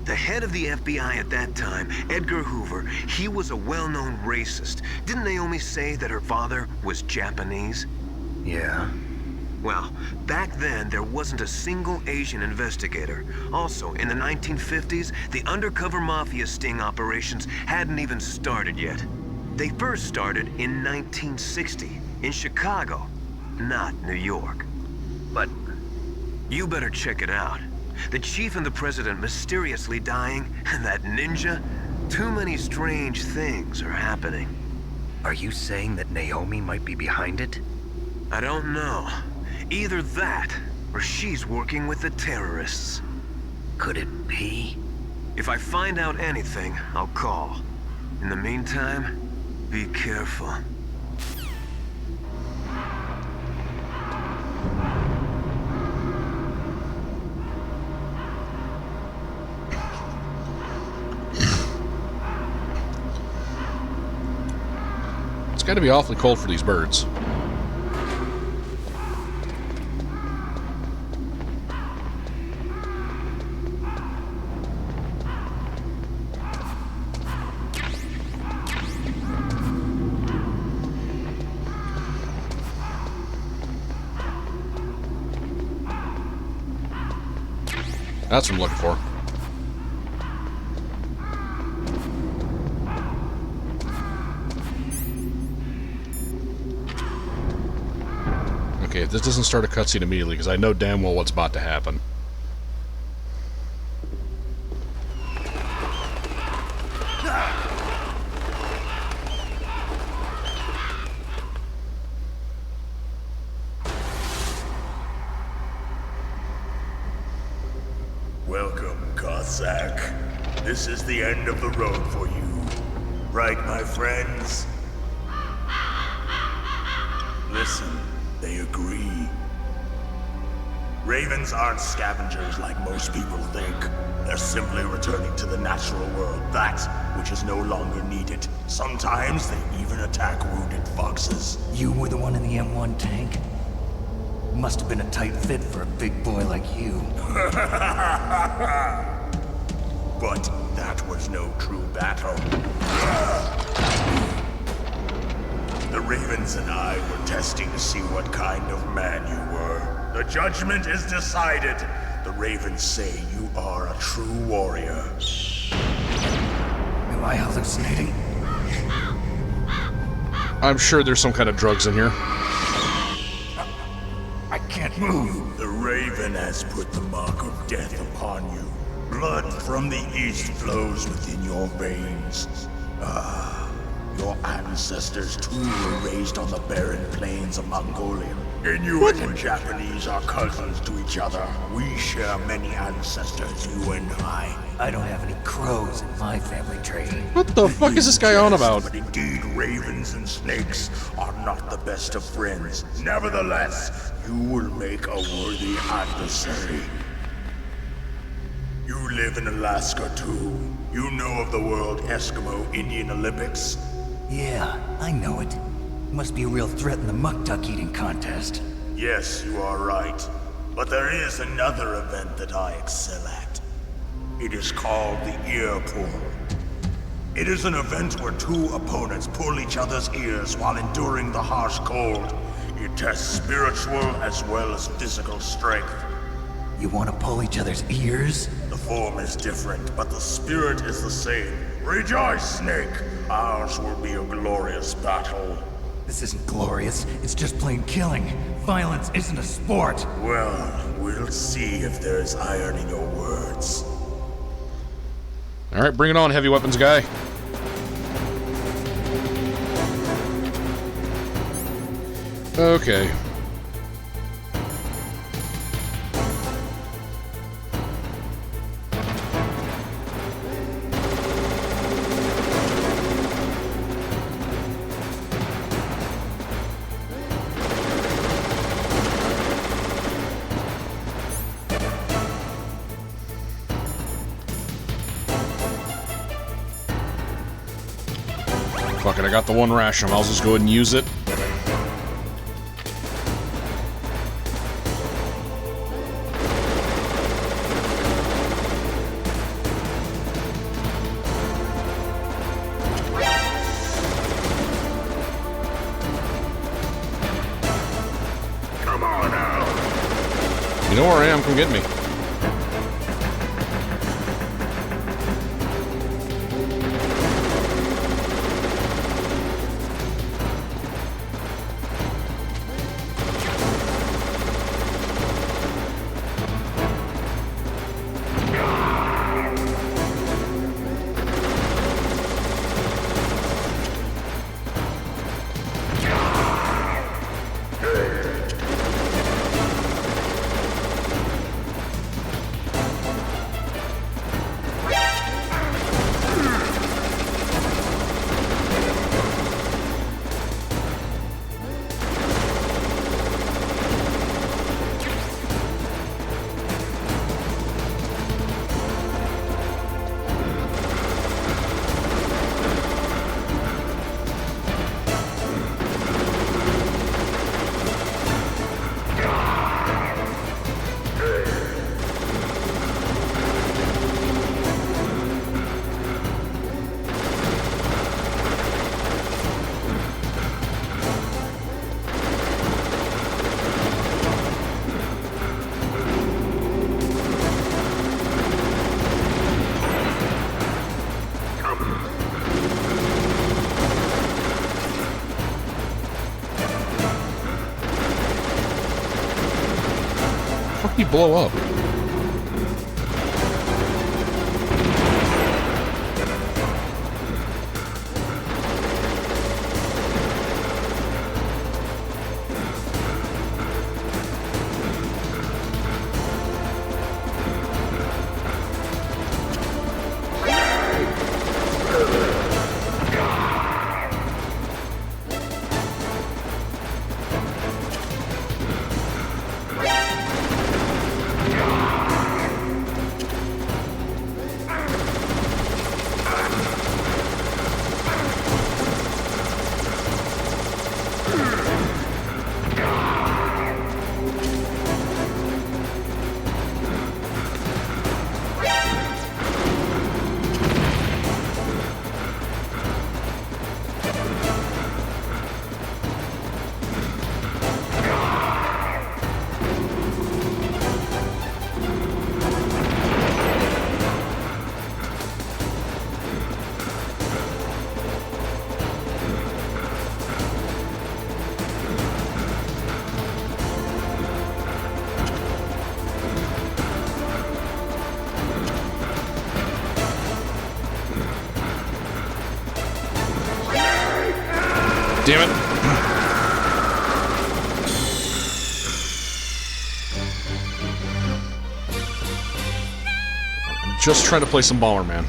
Speaker 10: The head of the FBI at that time, Edgar Hoover, he was a well-known racist. Didn't Naomi say that her father was Japanese?
Speaker 7: Yeah.
Speaker 10: Well, back then, there wasn't a single Asian investigator. Also, in the 1950s, the undercover Mafia sting operations hadn't even started yet. They first started in 1960, in Chicago, not New York.
Speaker 7: But
Speaker 10: you better check it out. The chief and the president mysteriously dying, and that ninja? Too many strange things are happening.
Speaker 7: are you saying that Naomi might be behind it?
Speaker 10: I don't know. Either that, or she's working with the terrorists.
Speaker 7: could it be?
Speaker 10: If I find out anything, I'll call. In the meantime, be careful.
Speaker 1: It's got to be awfully cold for these birds. That's what I'm looking for. Okay, if this doesn't start a cutscene immediately, because I know damn well what's about to happen.
Speaker 11: Welcome, Cossack. This is the end of the road for you. Right, my friends? Listen, they agree. Ravens aren't scavengers like most people think. They're simply returning to the natural world, that which is no longer needed. Sometimes they even attack wounded foxes.
Speaker 2: You were the one in the M1 tank? Must have been a tight fit for a big boy like you.
Speaker 11: But that was no true battle. The Ravens and I were testing to see what kind of man you were. The judgment is decided. The Ravens say you are a true warrior.
Speaker 2: Am I hallucinating?
Speaker 1: I'm sure there's some kind of drugs in here.
Speaker 2: I can't move.
Speaker 11: The Raven has put the mark of death upon you. Blood from the east flows within your veins. Your ancestors too were raised on the barren plains of Mongolia. Inuit and Japanese are cousins to each other. We share many ancestors, you and I.
Speaker 2: I don't have any crows in my family tree.
Speaker 1: What the fuck is this guy on about?
Speaker 11: But indeed, ravens and snakes are not the best of friends. Nevertheless, you will make a worthy adversary. You live in Alaska too. You know of the World Eskimo Indian Olympics?
Speaker 2: Yeah, I know it. Must be a real threat in the muck-duck eating contest.
Speaker 11: Yes, you are right. But there is another event that I excel at. It is called the Ear Pull. It is an event where two opponents pull each other's ears while enduring the harsh cold. It tests spiritual as well as physical strength.
Speaker 2: You want to pull each other's ears?
Speaker 11: The form is different, but the spirit is the same. Rejoice, Snake! Ours will be a glorious battle.
Speaker 2: This isn't glorious, it's just plain killing. Violence isn't a sport.
Speaker 11: Well, we'll see if there's iron in your words.
Speaker 1: Alright, bring it on, heavy weapons guy. Okay. Fuck it, I got the one ration. I'll just go ahead and use it.
Speaker 11: Come on now!
Speaker 1: You know where I am, come get me. blow up? Damn it. Just trying to play some Bomberman.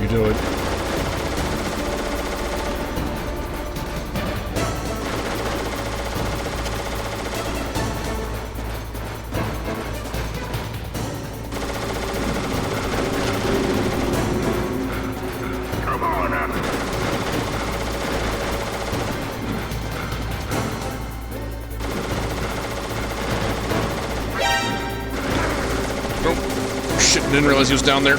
Speaker 1: You do it.
Speaker 11: Come on up.
Speaker 1: Oh, shit, didn't realize he was down there.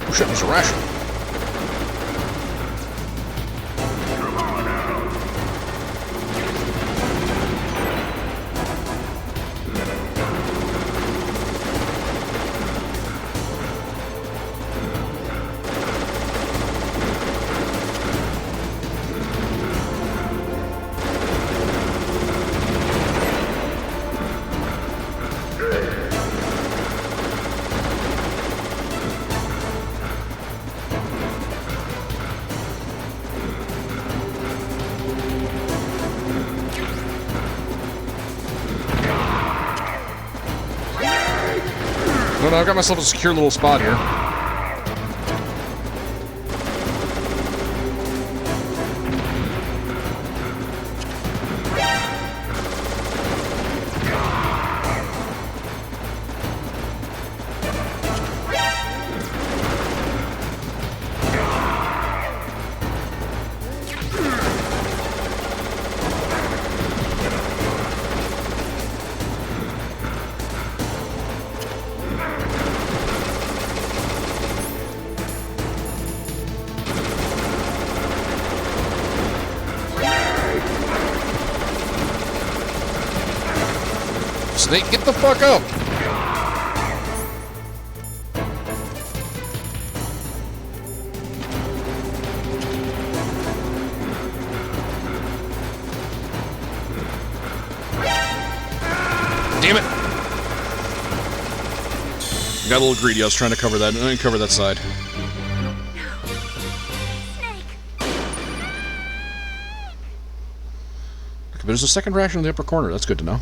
Speaker 1: Oh shit, there's a ration. No, I've got myself a secure little spot here. Snake, get the fuck up! Damn it! Got a little greedy. I was trying to cover that. I didn't cover that side. Okay, there's a second reaction in the upper corner. That's good to know.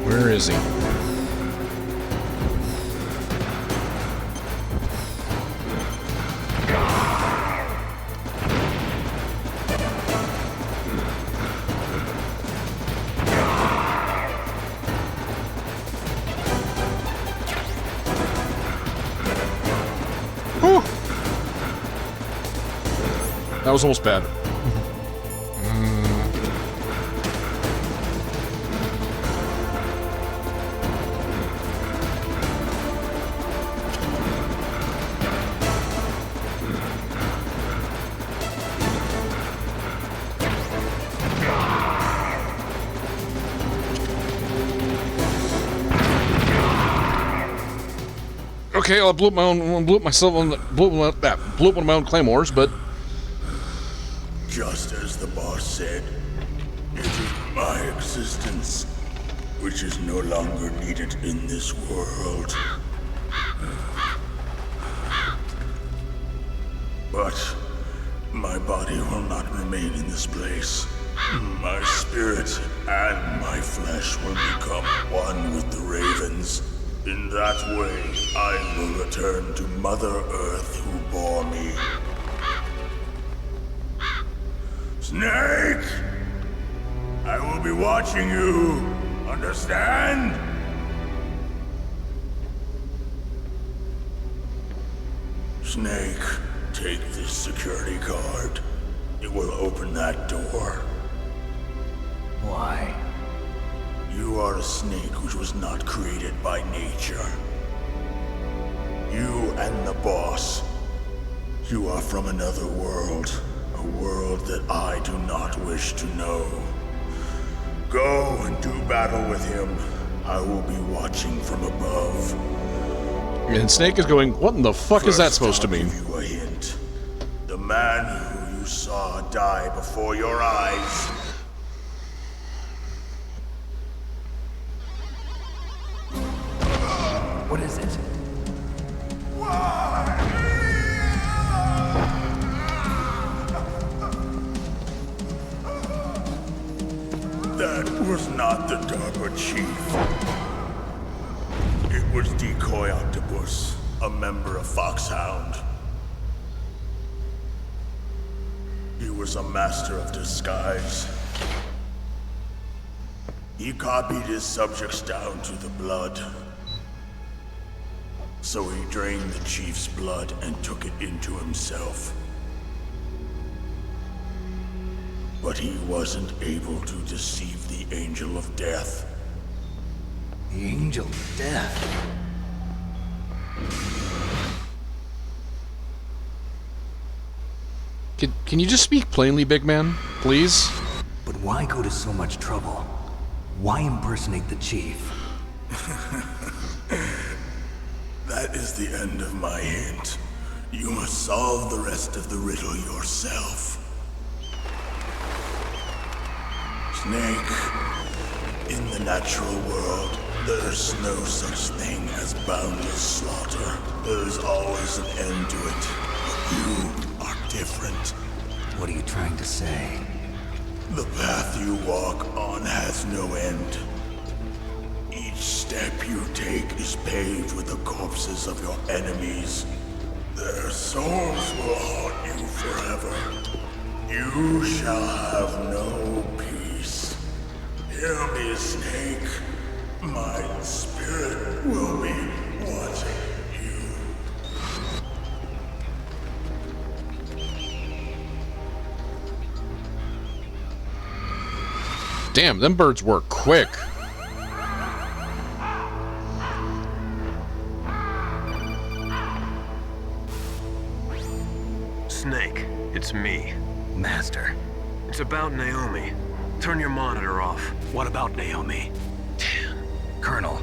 Speaker 1: Where is he? Whew. That was almost bad. Okay, I blew up one of my own claymores, but
Speaker 11: Just as the boss said, it is my existence which is no longer needed in this world. But my body will not remain in this place. My spirit and my flesh will become one with the ravens. In that way, I will return to Mother Earth who bore me. Snake! I will be watching you. Understand? Snake, take this security card. It will open that door.
Speaker 2: Why?
Speaker 11: You are a snake which was not created by nature. You and the boss. You are from another world. A world that I do not wish to know. Go and do battle with him. I will be watching from above.
Speaker 1: and Snake is going, what in the fuck is that supposed to mean?
Speaker 11: I'll give you a hint. The man who you saw die before your eyes.
Speaker 2: What is it?
Speaker 11: That was not the DARPA chief. It was Decoy Octopus, a member of Foxhound. He was a master of disguise. He copied his subjects down to the blood. So he drained the chief's blood and took it into himself. But he wasn't able to deceive the Angel of Death.
Speaker 2: The Angel of Death?
Speaker 1: Can you just speak plainly, big man? Please?
Speaker 2: But why go to so much trouble? Why impersonate the chief?
Speaker 11: That is the end of my hint. You must solve the rest of the riddle yourself. Snake, in the natural world, there's no such thing as boundless slaughter. There is always an end to it. But you are different.
Speaker 2: What are you trying to say?
Speaker 11: The path you walk on has no end. Each step you take is paved with the corpses of your enemies. Their souls will haunt you forever. You shall have no peace. Hear me, Snake. My spirit will be watching you.
Speaker 1: Damn, them birds work quick.
Speaker 10: Snake, it's me.
Speaker 2: Master.
Speaker 10: It's about Naomi. Turn your monitor off.
Speaker 3: What about Naomi?
Speaker 2: Colonel,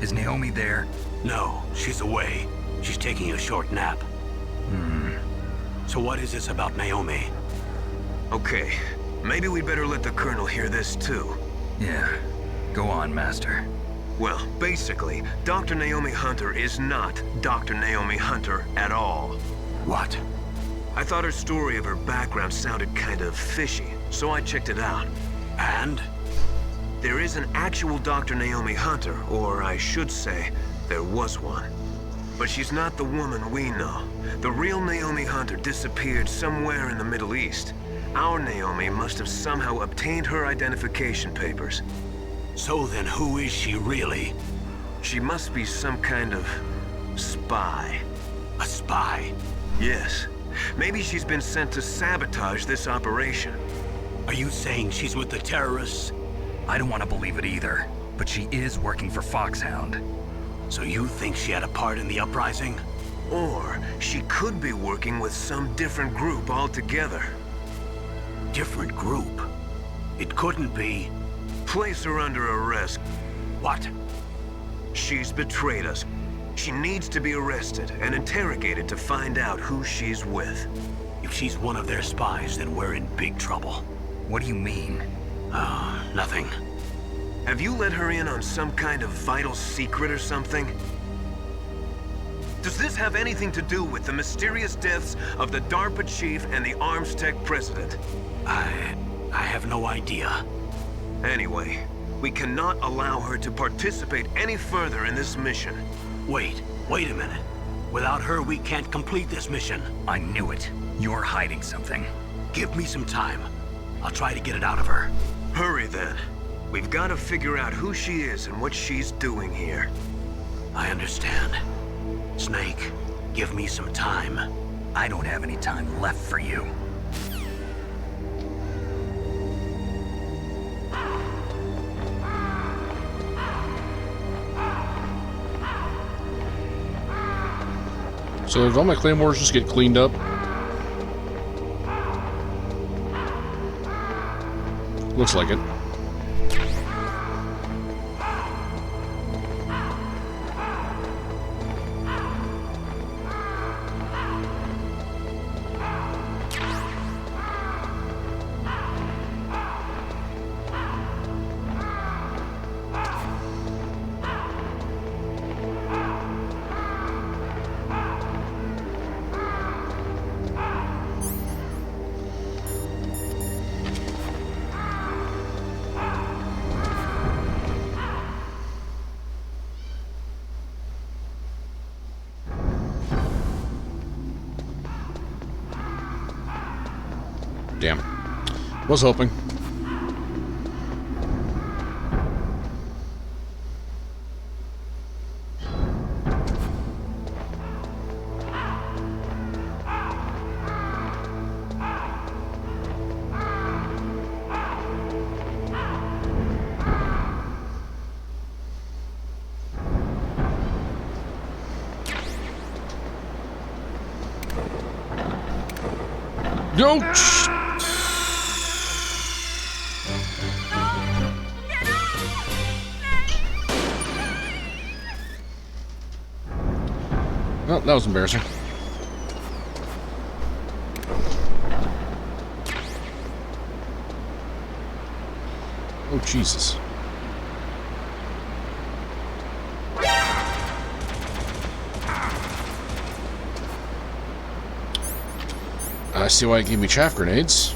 Speaker 2: is Naomi there?
Speaker 3: No, she's away. She's taking a short nap. So what is this about Naomi?
Speaker 10: Okay, maybe we'd better let the Colonel hear this too.
Speaker 2: Yeah. Go on, Master.
Speaker 10: Well, basically, Dr. Naomi Hunter is not Dr. Naomi Hunter at all.
Speaker 3: What?
Speaker 10: I thought her story of her background sounded kind of fishy, so I checked it out.
Speaker 3: And?
Speaker 10: There is an actual Dr. Naomi Hunter, or I should say, there was one. But she's not the woman we know. The real Naomi Hunter disappeared somewhere in the Middle East. Our Naomi must have somehow obtained her identification papers.
Speaker 3: So then who is she really?
Speaker 10: She must be some kind of spy.
Speaker 3: A spy?
Speaker 10: Yes. Maybe she's been sent to sabotage this operation.
Speaker 3: Are you saying she's with the terrorists?
Speaker 2: I don't want to believe it either, but she is working for Foxhound.
Speaker 3: So you think she had a part in the uprising?
Speaker 10: Or she could be working with some different group altogether.
Speaker 3: Different group? It couldn't be.
Speaker 10: Place her under arrest.
Speaker 3: What?
Speaker 10: She's betrayed us. She needs to be arrested and interrogated to find out who she's with.
Speaker 3: If she's one of their spies, then we're in big trouble.
Speaker 2: What do you mean?
Speaker 3: Nothing.
Speaker 10: Have you let her in on some kind of vital secret or something? Does this have anything to do with the mysterious deaths of the DARPA chief and the ArmsTech president?
Speaker 3: I have no idea.
Speaker 10: Anyway, we cannot allow her to participate any further in this mission.
Speaker 3: Wait a minute. Without her, we can't complete this mission.
Speaker 2: I knew it. You're hiding something.
Speaker 3: Give me some time. I'll try to get it out of her.
Speaker 10: Hurry then. We've got to figure out who she is and what she's doing here.
Speaker 3: I understand. Snake, give me some time.
Speaker 2: I don't have any time left for you.
Speaker 1: So did all my claymores just get cleaned up? Looks like it. Damn. Was hoping. Ouch! Well, that was embarrassing. Oh, Jesus. I see why it gave me chaff grenades.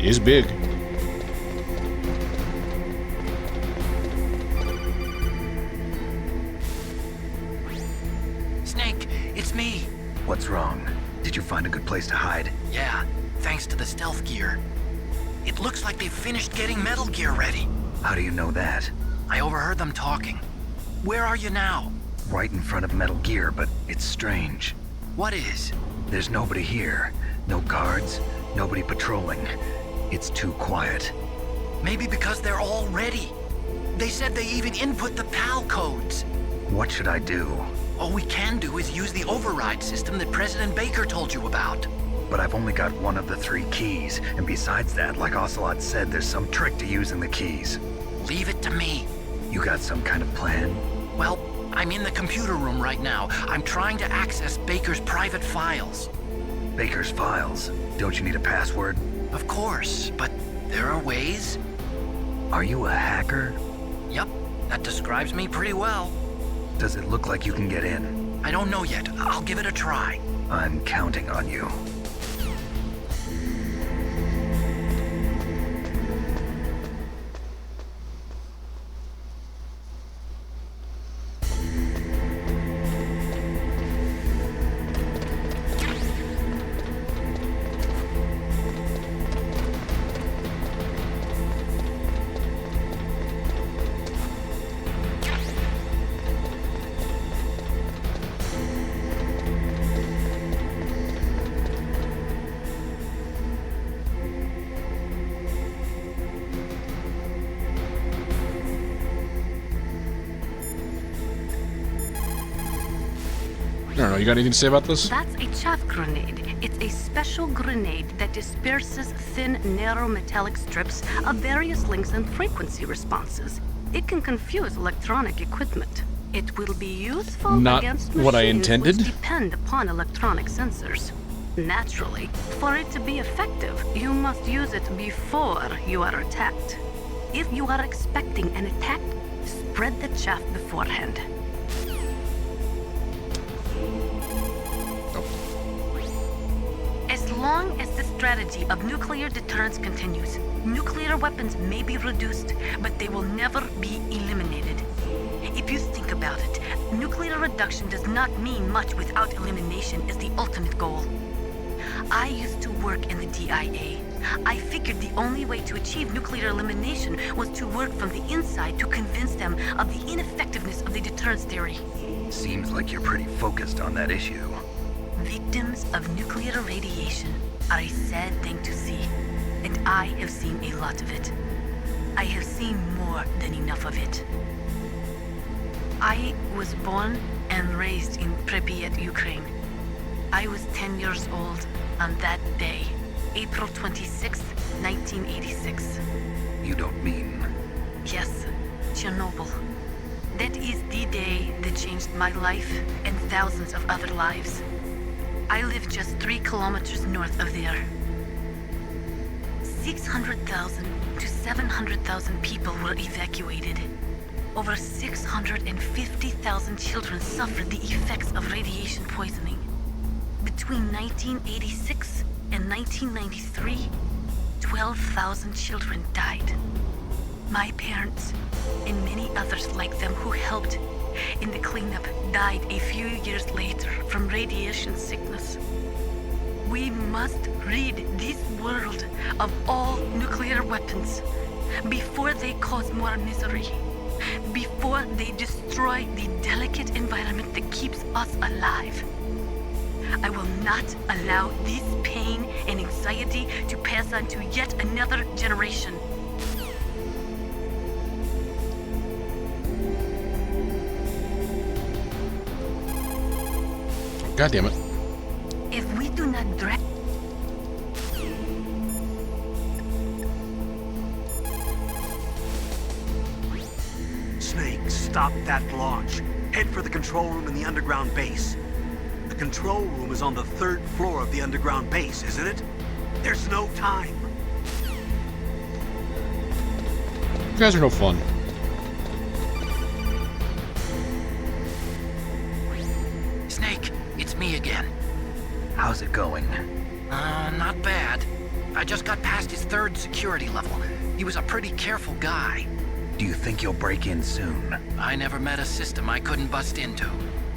Speaker 1: Is big.
Speaker 5: Snake, it's me.
Speaker 2: What's wrong? Did you find a good place to hide?
Speaker 5: Yeah, thanks to the stealth gear. It looks like they've finished getting Metal Gear ready.
Speaker 2: How do you know that?
Speaker 5: I overheard them talking. Where are you now?
Speaker 2: Right in front of Metal Gear, but it's strange.
Speaker 5: What is?
Speaker 2: There's nobody here. No guards, nobody patrolling. It's too quiet.
Speaker 5: Maybe because they're all ready. They said they even input the PAL codes.
Speaker 2: What should I do?
Speaker 5: All we can do is use the override system that President Baker told you about.
Speaker 2: But I've only got one of the 3 keys, and besides that, like Ocelot said, there's some trick to using the keys.
Speaker 5: Leave it to me.
Speaker 2: You got some kind of plan?
Speaker 5: Well, I'm in the computer room right now. I'm trying to access Baker's private files.
Speaker 2: Baker's files? Don't you need a password?
Speaker 5: Of course, but there are ways.
Speaker 2: Are you a hacker?
Speaker 5: Yep, that describes me pretty well.
Speaker 2: Does it look like you can get in?
Speaker 5: I don't know yet. I'll give it a try.
Speaker 2: I'm counting on you.
Speaker 1: I don't know, you got anything to say about this?
Speaker 6: That's a chaff grenade. It's a special grenade that disperses thin, narrow metallic strips of various lengths and frequency responses. It can confuse electronic equipment. It will be useful
Speaker 1: Not
Speaker 6: against
Speaker 1: what I
Speaker 6: machines
Speaker 1: intended.
Speaker 6: which depend upon electronic sensors. Naturally, for it to be effective, you must use it before you are attacked. If you are expecting an attack, spread the chaff beforehand. As long as the strategy of nuclear deterrence continues, nuclear weapons may be reduced, but they will never be eliminated. If you think about it, nuclear reduction does not mean much without elimination as the ultimate goal. I used to work in the DIA. I figured the only way to achieve nuclear elimination was to work from the inside to convince them of the ineffectiveness of the deterrence theory.
Speaker 2: Seems like you're pretty focused on that issue.
Speaker 6: Victims of nuclear radiation are a sad thing to see, and I have seen a lot of it. I have seen more than enough of it. I was born and raised in Pripyat, Ukraine. I was 10 years old on that day, April 26, 1986.
Speaker 2: You don't mean...
Speaker 6: Yes, Chernobyl. That is the day that changed my life and thousands of other lives. I live just 3 kilometers north of there. 600,000 to 700,000 people were evacuated. Over 650,000 children suffered the effects of radiation poisoning. Between 1986 and 1993, 12,000 children died. My parents, and many others like them who helped in the cleanup, died a few years later from radiation sickness. We must rid this world of all nuclear weapons before they cause more misery, before they destroy the delicate environment that keeps us alive. I will not allow this pain and anxiety to pass on to yet another generation.
Speaker 1: God damn it.
Speaker 6: If we do not direct...
Speaker 3: Snake, stop that launch. Head for the control room in the underground base. The control room is on the 3rd floor of the underground base, isn't it? There's no time.
Speaker 1: You guys are no fun.
Speaker 5: Snake, it's me again.
Speaker 2: How's it going?
Speaker 5: Not bad. I just got past his 3rd security level. He was a pretty careful guy.
Speaker 2: Do you think you'll break in soon?
Speaker 5: I never met a system I couldn't bust into.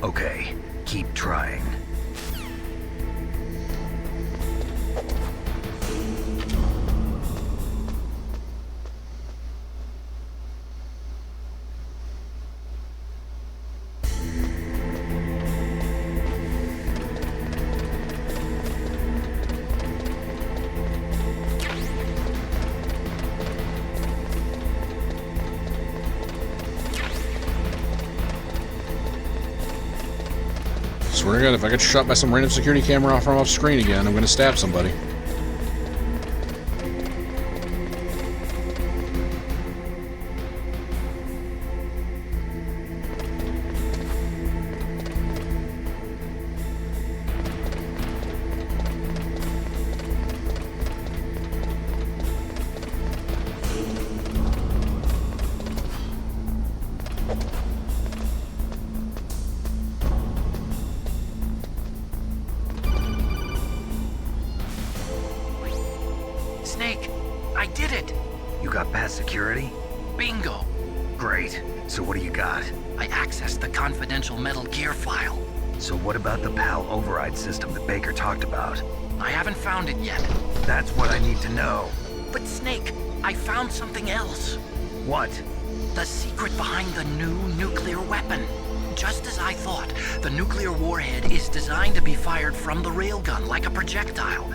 Speaker 2: Okay, keep trying.
Speaker 1: Swear to God, if I get shot by some random security camera from off screen again, I'm gonna stab somebody.
Speaker 2: security?
Speaker 5: Bingo.
Speaker 2: Great. So what do you got?
Speaker 5: I accessed the confidential Metal Gear file.
Speaker 2: So what about the PAL override system that Baker talked about?
Speaker 5: I haven't found it yet.
Speaker 2: That's what I need to know.
Speaker 5: But Snake, I found something else.
Speaker 2: What?
Speaker 5: The secret behind the new nuclear weapon. Just as I thought, the nuclear warhead is designed to be fired from the railgun like a projectile.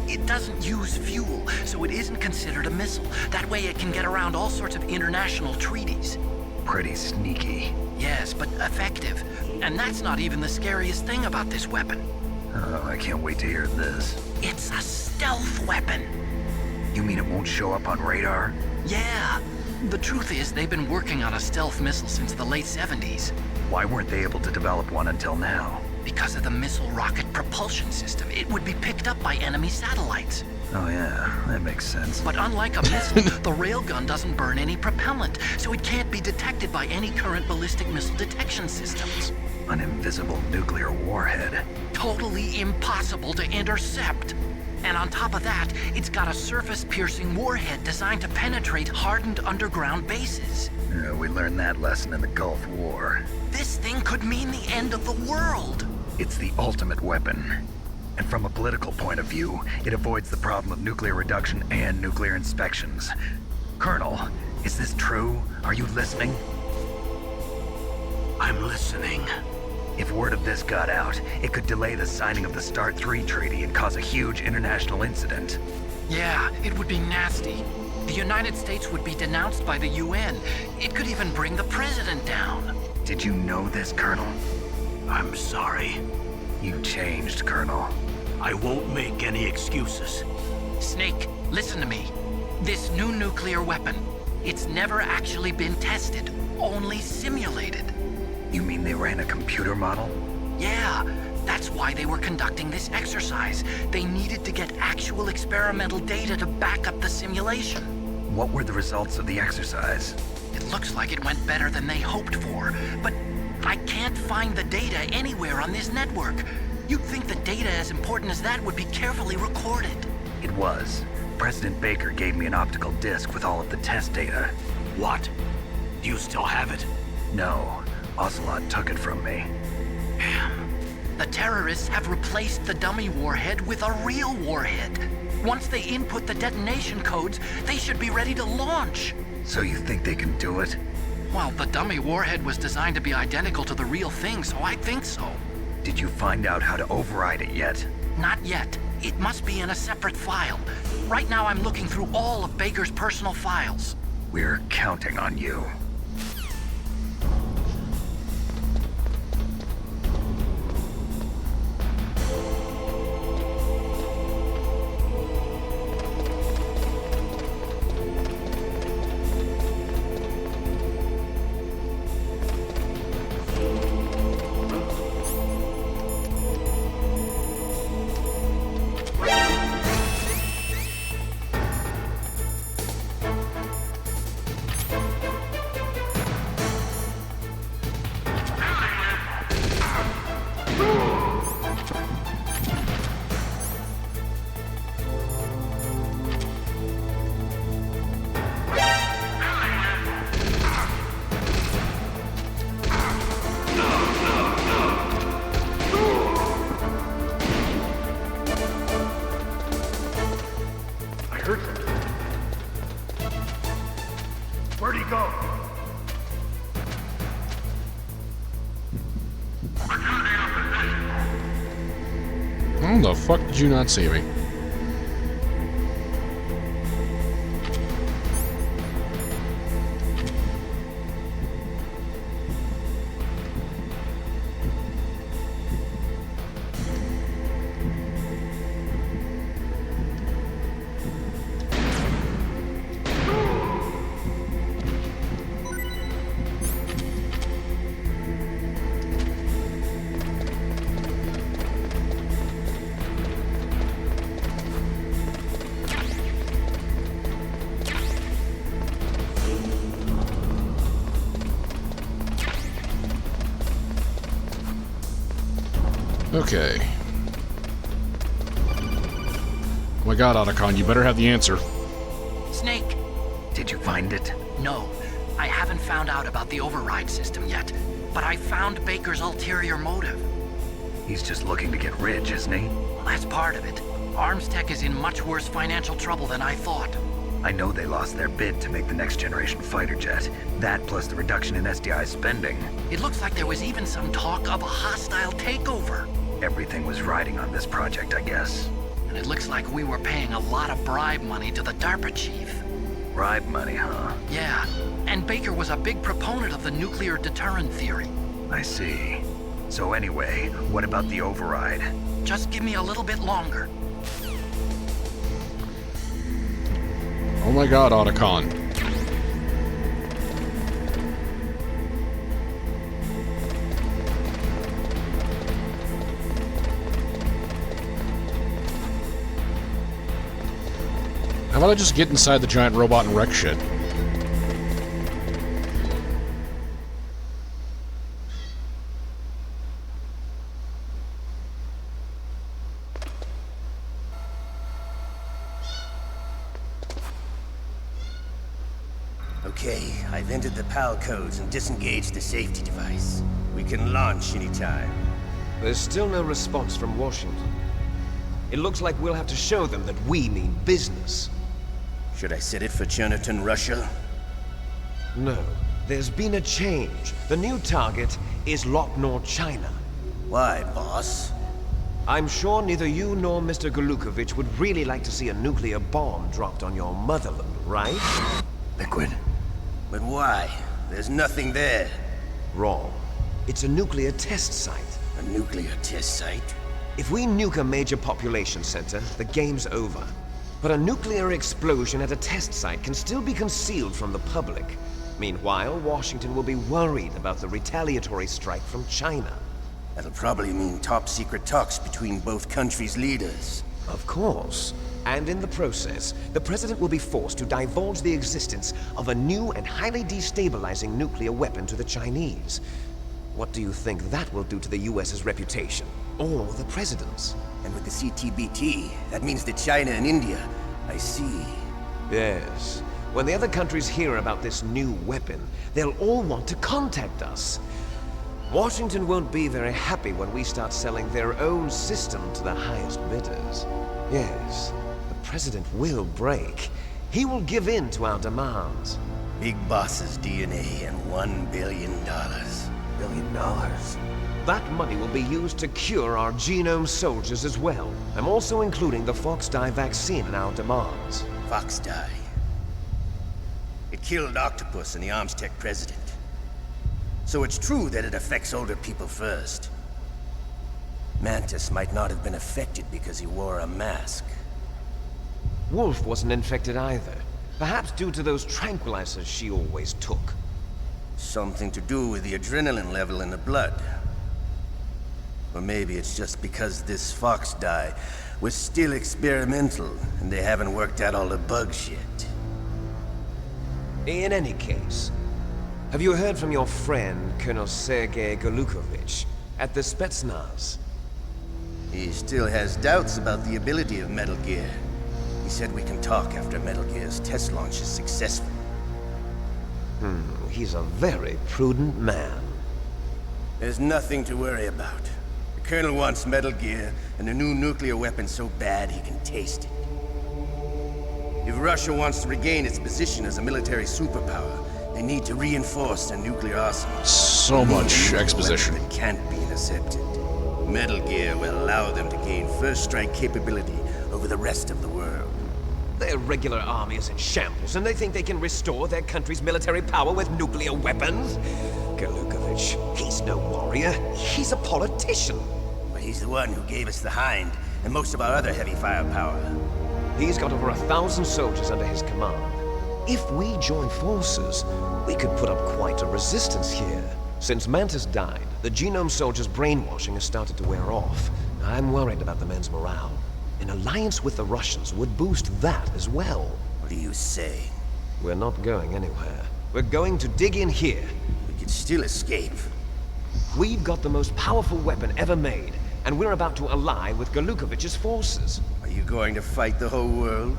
Speaker 5: It doesn't use fuel, so it isn't considered a missile. That way it can get around all sorts of international treaties.
Speaker 2: Pretty sneaky.
Speaker 5: Yes, but effective. And that's not even the scariest thing about this weapon.
Speaker 2: Oh, I can't wait to hear this.
Speaker 5: It's a stealth weapon.
Speaker 2: You mean it won't show up on radar?
Speaker 5: Yeah. The truth is, they've been working on a stealth missile since the late 70s.
Speaker 2: Why weren't they able to develop one until now?
Speaker 5: Because of the missile rocket propulsion system. It would be picked up by enemy satellites.
Speaker 2: Oh yeah, that makes sense.
Speaker 5: But unlike a missile, the railgun doesn't burn any propellant, so it can't be detected by any current ballistic missile detection systems.
Speaker 2: An invisible nuclear warhead.
Speaker 5: Totally impossible to intercept. And on top of that, it's got a surface-piercing warhead designed to penetrate hardened underground bases.
Speaker 2: Yeah, we learned that lesson in the Gulf War.
Speaker 5: This thing could mean the end of the world.
Speaker 2: It's the ultimate weapon. And from a political point of view, it avoids the problem of nuclear reduction and nuclear inspections. Colonel, is this true? Are you listening?
Speaker 3: I'm listening.
Speaker 2: If word of this got out, it could delay the signing of the START III treaty and cause a huge international incident.
Speaker 5: Yeah, it would be nasty. The United States would be denounced by the UN. It could even bring the president down.
Speaker 2: Did you know this, Colonel?
Speaker 3: I'm sorry.
Speaker 2: You changed, Colonel.
Speaker 3: I won't make any excuses.
Speaker 5: Snake, listen to me. This new nuclear weapon, it's never actually been tested, only simulated.
Speaker 2: You mean they ran a computer model?
Speaker 5: Yeah, that's why they were conducting this exercise. They needed to get actual experimental data to back up the simulation.
Speaker 2: What were the results of the exercise?
Speaker 5: It looks like it went better than they hoped for, but I can't find the data anywhere on this network. You'd think the data as important as that would be carefully recorded.
Speaker 2: It was. President Baker gave me an optical disc with all of the test data.
Speaker 3: What? Do you still have it?
Speaker 2: No. Ocelot took it from me.
Speaker 5: Damn. The terrorists have replaced the dummy warhead with a real warhead. Once they input the detonation codes, they should be ready to launch.
Speaker 2: So you think they can do it?
Speaker 5: Well, the dummy warhead was designed to be identical to the real thing, so I think so.
Speaker 2: Did you find out how to override it yet?
Speaker 5: Not yet. It must be in a separate file. Right now I'm looking through all of Baker's personal files.
Speaker 2: We're counting on you.
Speaker 11: Where'd he go?
Speaker 1: How the fuck did you not see me? Okay. Oh my god, Otacon, you better have the answer.
Speaker 5: Snake.
Speaker 2: Did
Speaker 7: Did you find it?
Speaker 5: No, I haven't found out about the override system yet, but I found Baker's ulterior motive.
Speaker 7: He's just looking to get rich, isn't he?
Speaker 5: Well, that's part of it. Armstech is in much worse financial trouble than I thought.
Speaker 7: I know they lost their bid to make the next generation fighter jet. That plus the reduction in SDI spending.
Speaker 5: It looks like there was even some talk of a hostile takeover.
Speaker 7: Everything was riding on this project, I guess.
Speaker 5: And it looks like we were paying a lot of bribe money to the DARPA chief.
Speaker 7: Bribe money, huh?
Speaker 5: Yeah, and Baker was a big proponent of the nuclear deterrent theory.
Speaker 7: I see. So anyway, what about the override?
Speaker 5: Just give me a little bit longer.
Speaker 1: Oh my god, Otacon. How about I just get inside the giant robot and wreck shit?
Speaker 12: Okay, I've entered the PAL codes and disengaged the safety device. We can launch anytime.
Speaker 10: There's still no response from Washington. It looks like we'll have to show them that we mean business.
Speaker 12: Should I set it for Cherniton, Russia?
Speaker 10: No. There's been a change. The new target is Lok Nor, China.
Speaker 12: Why, boss?
Speaker 10: I'm sure neither you nor Mr. Golukovich would really like to see a nuclear bomb dropped on your motherland, right?
Speaker 12: Liquid. But why? There's nothing there.
Speaker 10: Wrong. It's a nuclear test site.
Speaker 12: A nuclear test site?
Speaker 10: If we nuke a major population center, the game's over. But a nuclear explosion at a test site can still be concealed from the public. Meanwhile, Washington will be worried about the retaliatory strike from China.
Speaker 12: That'll probably mean top-secret talks between both countries' leaders.
Speaker 10: Of course. And in the process, the President will be forced to divulge the existence of a new and highly destabilizing nuclear weapon to the Chinese. What do you think that will do to the US's reputation? Or the President's?
Speaker 12: And with the CTBT, that means that China and India. I see.
Speaker 10: Yes. When the other countries hear about this new weapon, they'll all want to contact us. Washington won't be very happy when we start selling their own system to the highest bidders. Yes, the President will break. He will give in to our demands.
Speaker 12: Big Boss's DNA and $1 billion. $1 billion?
Speaker 10: That money will be used to cure our genome soldiers as well. I'm also including the Foxdie vaccine in our demands.
Speaker 12: Foxdie? It killed Octopus and the Armstech president. So it's true that it affects older people first. Mantis might not have been affected because he wore a mask.
Speaker 10: Wolf wasn't infected either. Perhaps due to those tranquilizers she always took.
Speaker 12: Something to do with the adrenaline level in the blood. Or maybe it's just because this Foxdie was still experimental and they haven't worked out all the bugs yet.
Speaker 10: In any case, have you heard from your friend, Colonel Sergei Golukovich, at the Spetsnaz?
Speaker 12: He still has doubts about the ability of Metal Gear. He said we can talk after Metal Gear's test launch is successful.
Speaker 10: He's a very prudent man.
Speaker 12: There's nothing to worry about. The Colonel wants Metal Gear and a new nuclear weapon so bad he can taste it. If Russia wants to regain its position as a military superpower, they need to reinforce their nuclear arsenal.
Speaker 1: So much exposition.
Speaker 12: That can't be intercepted. Metal Gear will allow them to gain first strike capability over the rest of the world.
Speaker 10: Their regular army is in shambles, and they think they can restore their country's military power with nuclear weapons? Golukovich, he's no warrior. He's a politician.
Speaker 12: But he's the one who gave us the Hind and most of our other heavy firepower.
Speaker 10: He's got over 1,000 soldiers under his command. If we join forces, we could put up quite a resistance here. Since Mantis died, the genome soldiers' brainwashing has started to wear off. I'm worried about the men's morale. An alliance with the Russians would boost that as well.
Speaker 12: What are you saying?
Speaker 10: We're not going anywhere. We're going to dig in here.
Speaker 12: We could still escape.
Speaker 10: We've got the most powerful weapon ever made, and we're about to ally with Golukovich's forces.
Speaker 12: Are you going to fight the whole world?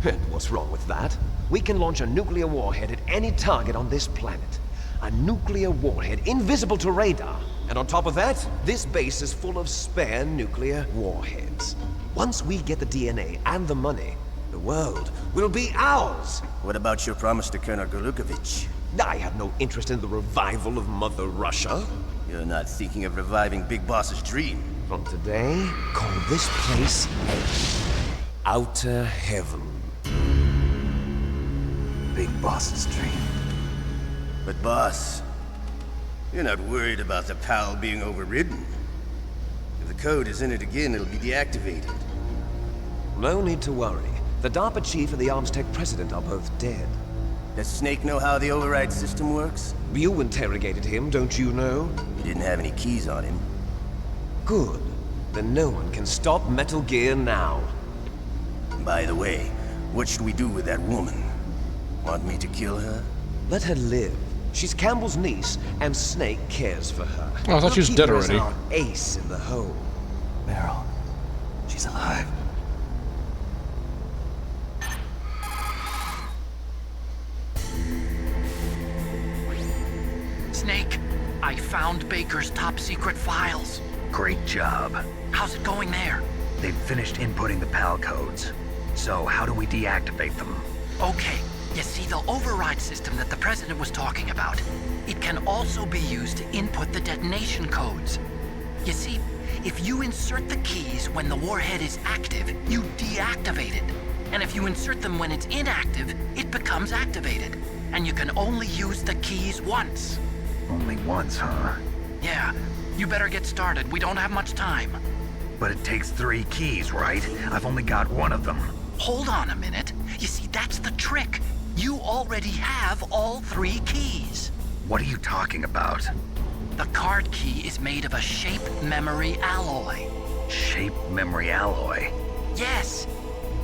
Speaker 10: And what's wrong with that?
Speaker 13: we can launch a nuclear warhead at any target on this planet. A nuclear warhead invisible to radar. And on top of that, this base is full of spare nuclear warheads. Once we get the DNA and the money, the world will be ours.
Speaker 12: What about your promise to Colonel Golukovich?
Speaker 13: I have no interest in the revival of Mother Russia.
Speaker 12: You're not thinking of reviving Big Boss's dream.
Speaker 13: From today, call this place Outer Heaven.
Speaker 2: Big Boss's dream.
Speaker 12: But boss, you're not worried about the PAL being overridden. If the code is in it again, it'll be deactivated.
Speaker 13: No need to worry. The DARPA chief and the Armstech president are both dead.
Speaker 12: Does Snake know how the override system works?
Speaker 13: You interrogated him, don't you know?
Speaker 12: He didn't have any keys on him.
Speaker 13: Good. Then no one can stop Metal Gear now.
Speaker 12: By the way, what should we do with that woman? Want me to kill her?
Speaker 13: Let her live. She's Campbell's niece, and Snake cares for her.
Speaker 1: Oh, I thought she was dead already.
Speaker 13: Our ace in the hole.
Speaker 2: Meryl, she's alive.
Speaker 5: Snake, I found Baker's top secret files.
Speaker 2: Great job.
Speaker 5: How's it going there?
Speaker 2: They've finished inputting the PAL codes. So how do we deactivate them?
Speaker 5: Okay, you see the override system that the President was talking about. It can also be used to input the detonation codes. You see, if you insert the keys when the warhead is active, you deactivate it. And if you insert them when it's inactive, it becomes activated. And you can only use the keys once.
Speaker 2: Only once, huh?
Speaker 5: Yeah, you better get started. We don't have much time.
Speaker 2: But it takes 3 keys, right? I've only got 1 of them.
Speaker 5: Hold on a minute. You see, that's the trick. You already have all 3 keys.
Speaker 2: What are you talking about?
Speaker 5: The card key is made of a shape memory alloy.
Speaker 2: Shape memory alloy?
Speaker 5: Yes.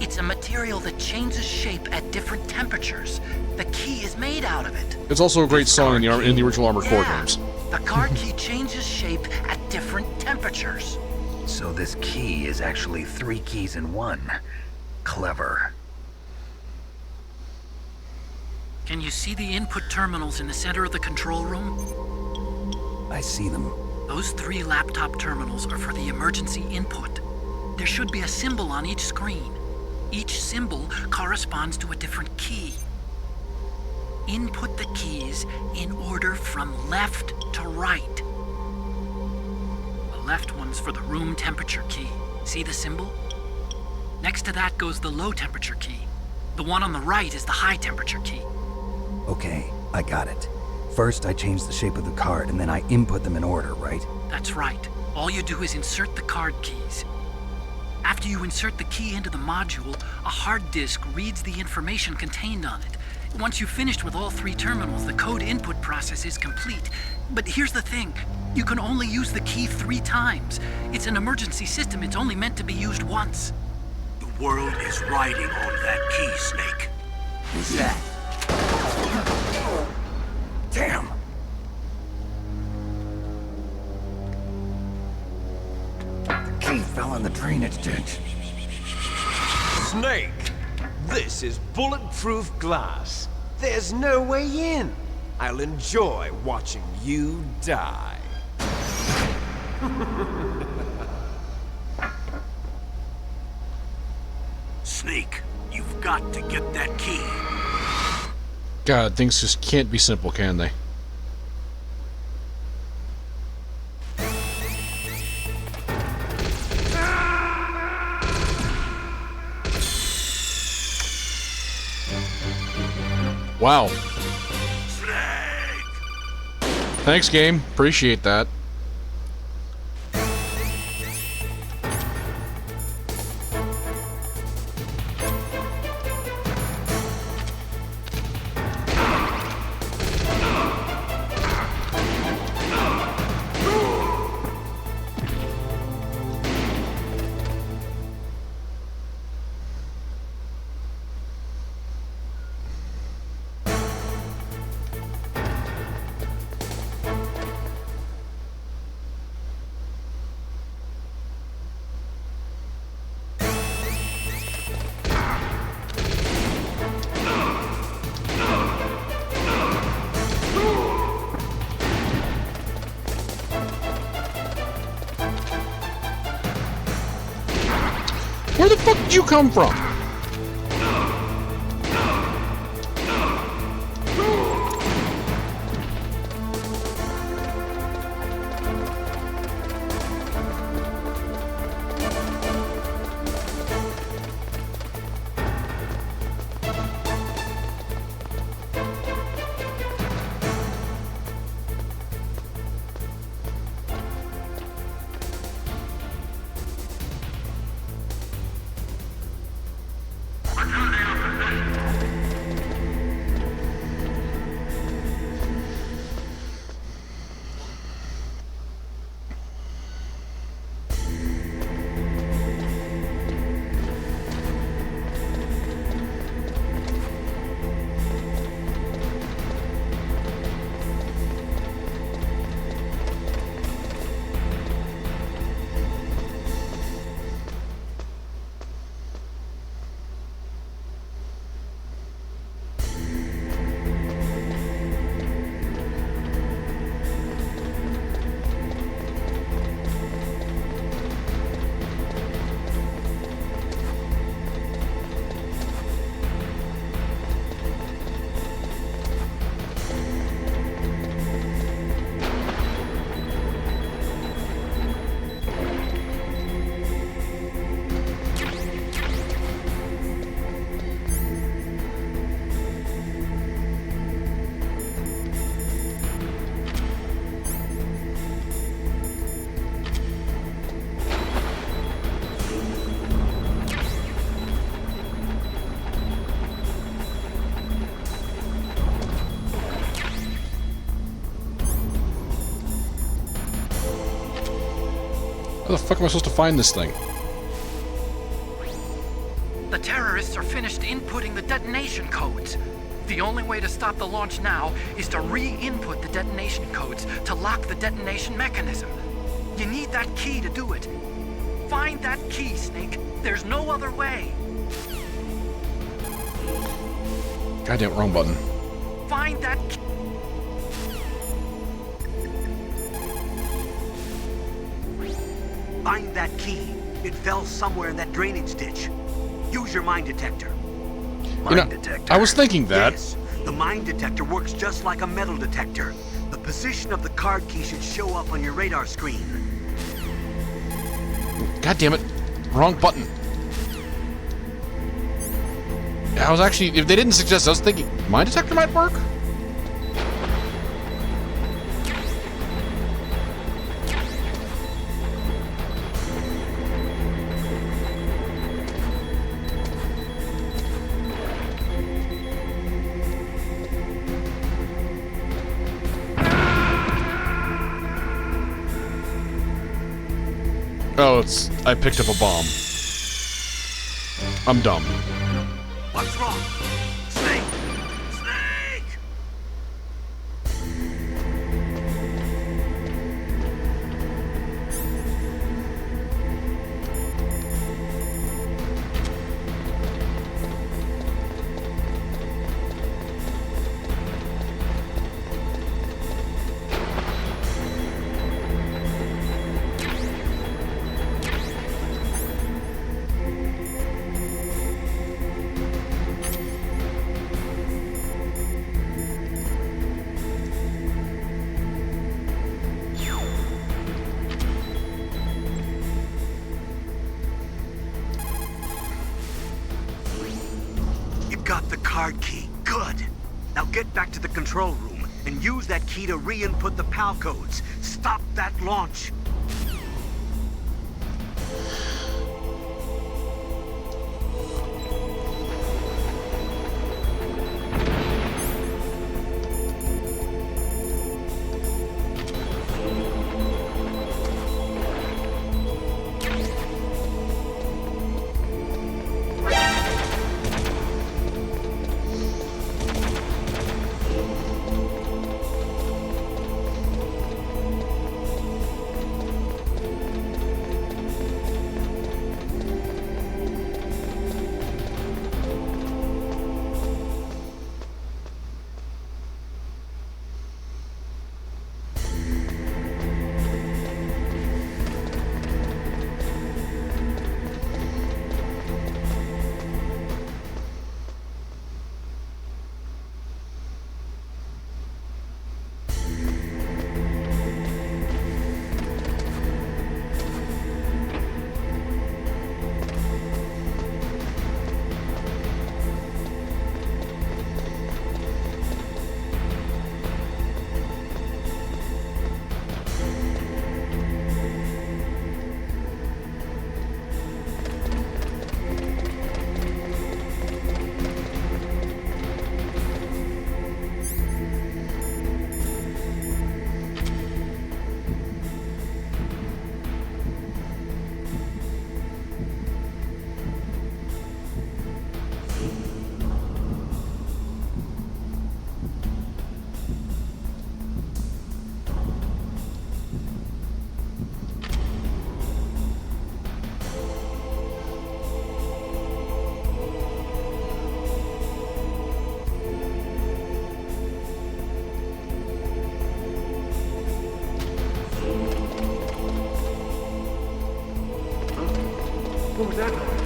Speaker 5: It's a material that changes shape at different temperatures. The key is made out of it.
Speaker 1: It's also a great song in the original Armored Core games.
Speaker 5: The card key changes shape at different temperatures.
Speaker 2: So this key is actually 3 keys in 1. Clever.
Speaker 5: Can you see the input terminals in the center of the control room?
Speaker 2: I see them.
Speaker 5: Those 3 laptop terminals are for the emergency input. There should be a symbol on each screen. Each symbol corresponds to a different key. Input the keys in order from left to right. The left one's for the room temperature key. See the symbol? Next to that goes the low temperature key. The one on the right is the high temperature key.
Speaker 2: Okay, I got it. First, I change the shape of the card, and then I input them in order, right?
Speaker 5: That's right. All you do is insert the card keys. After you insert the key into the module, a hard disk reads the information contained on it. Once you've finished with all 3 terminals, the code input process is complete. But here's the thing. You can only use the key 3 times. It's an emergency system. It's only meant to be used once.
Speaker 3: The world is riding on that key, Snake.
Speaker 2: Who's that? Damn! The key fell in the drainage ditch.
Speaker 13: Snake! This is bulletproof glass. There's no way in. I'll enjoy watching you die.
Speaker 3: Snake, you've got to get that key.
Speaker 1: God, things just can't be simple, can they? Wow. Thanks, game. Appreciate that. Where the fuck did you come from? How the fuck am I supposed to find this thing?
Speaker 5: The terrorists are finished inputting the detonation codes. The only way to stop the launch now is to re-input the detonation codes to lock the detonation mechanism. You need that key to do it. Find that key, Snake. There's no other way.
Speaker 1: Goddamn wrong button.
Speaker 5: Find that key.
Speaker 3: Find that key. It fell somewhere in that drainage ditch. Use your mine detector.
Speaker 1: Mine detector? I was thinking that.
Speaker 3: Yes. The mine detector works just like a metal detector. The position of the card key should show up on your radar screen.
Speaker 1: God damn it. Wrong button. I was actually, if they didn't suggest, I was thinking, mine detector might work? Oh, I picked up a bomb. I'm dumb.
Speaker 3: What's wrong? Snake! Snake! Got the card key. Good. Now get back to the control room and use that key to re-input the PAL codes. Stop that launch. was that noise?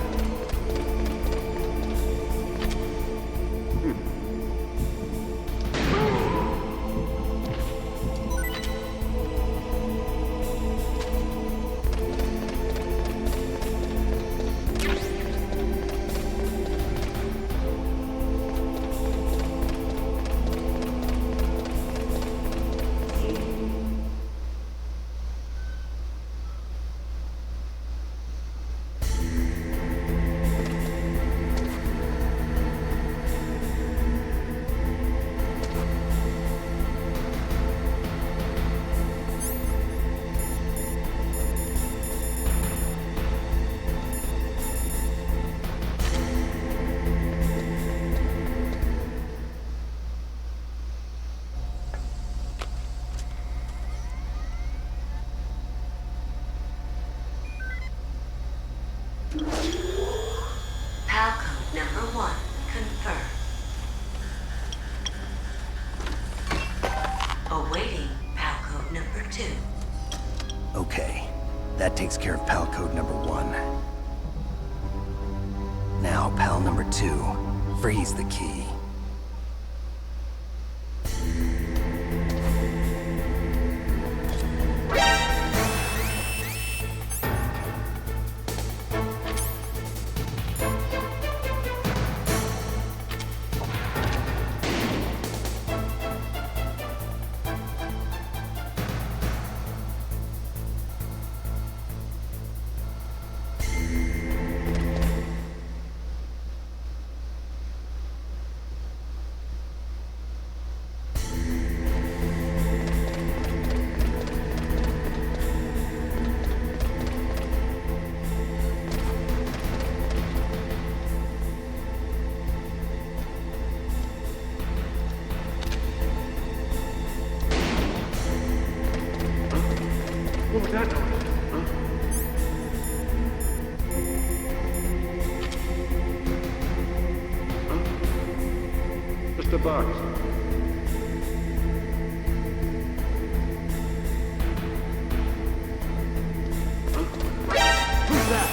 Speaker 8: PAL code number 1 confirmed. Awaiting PAL code number 2.
Speaker 2: Okay, that takes care of PAL code number 1. Now, PAL number 2. Freeze the key.
Speaker 3: What was that noise? Just a box. Who's that?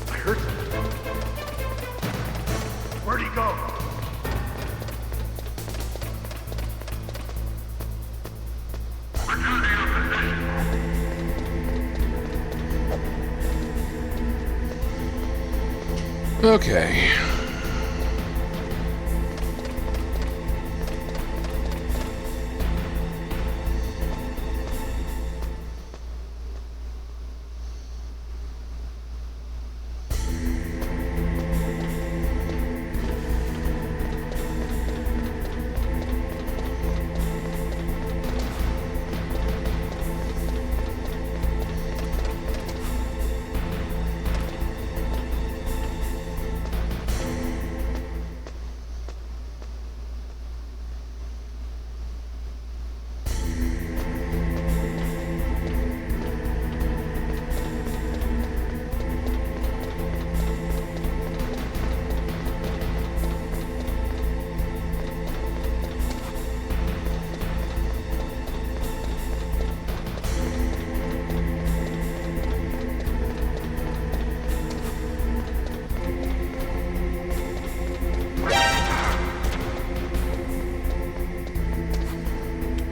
Speaker 3: I heard something. Where'd he go?
Speaker 1: Okay.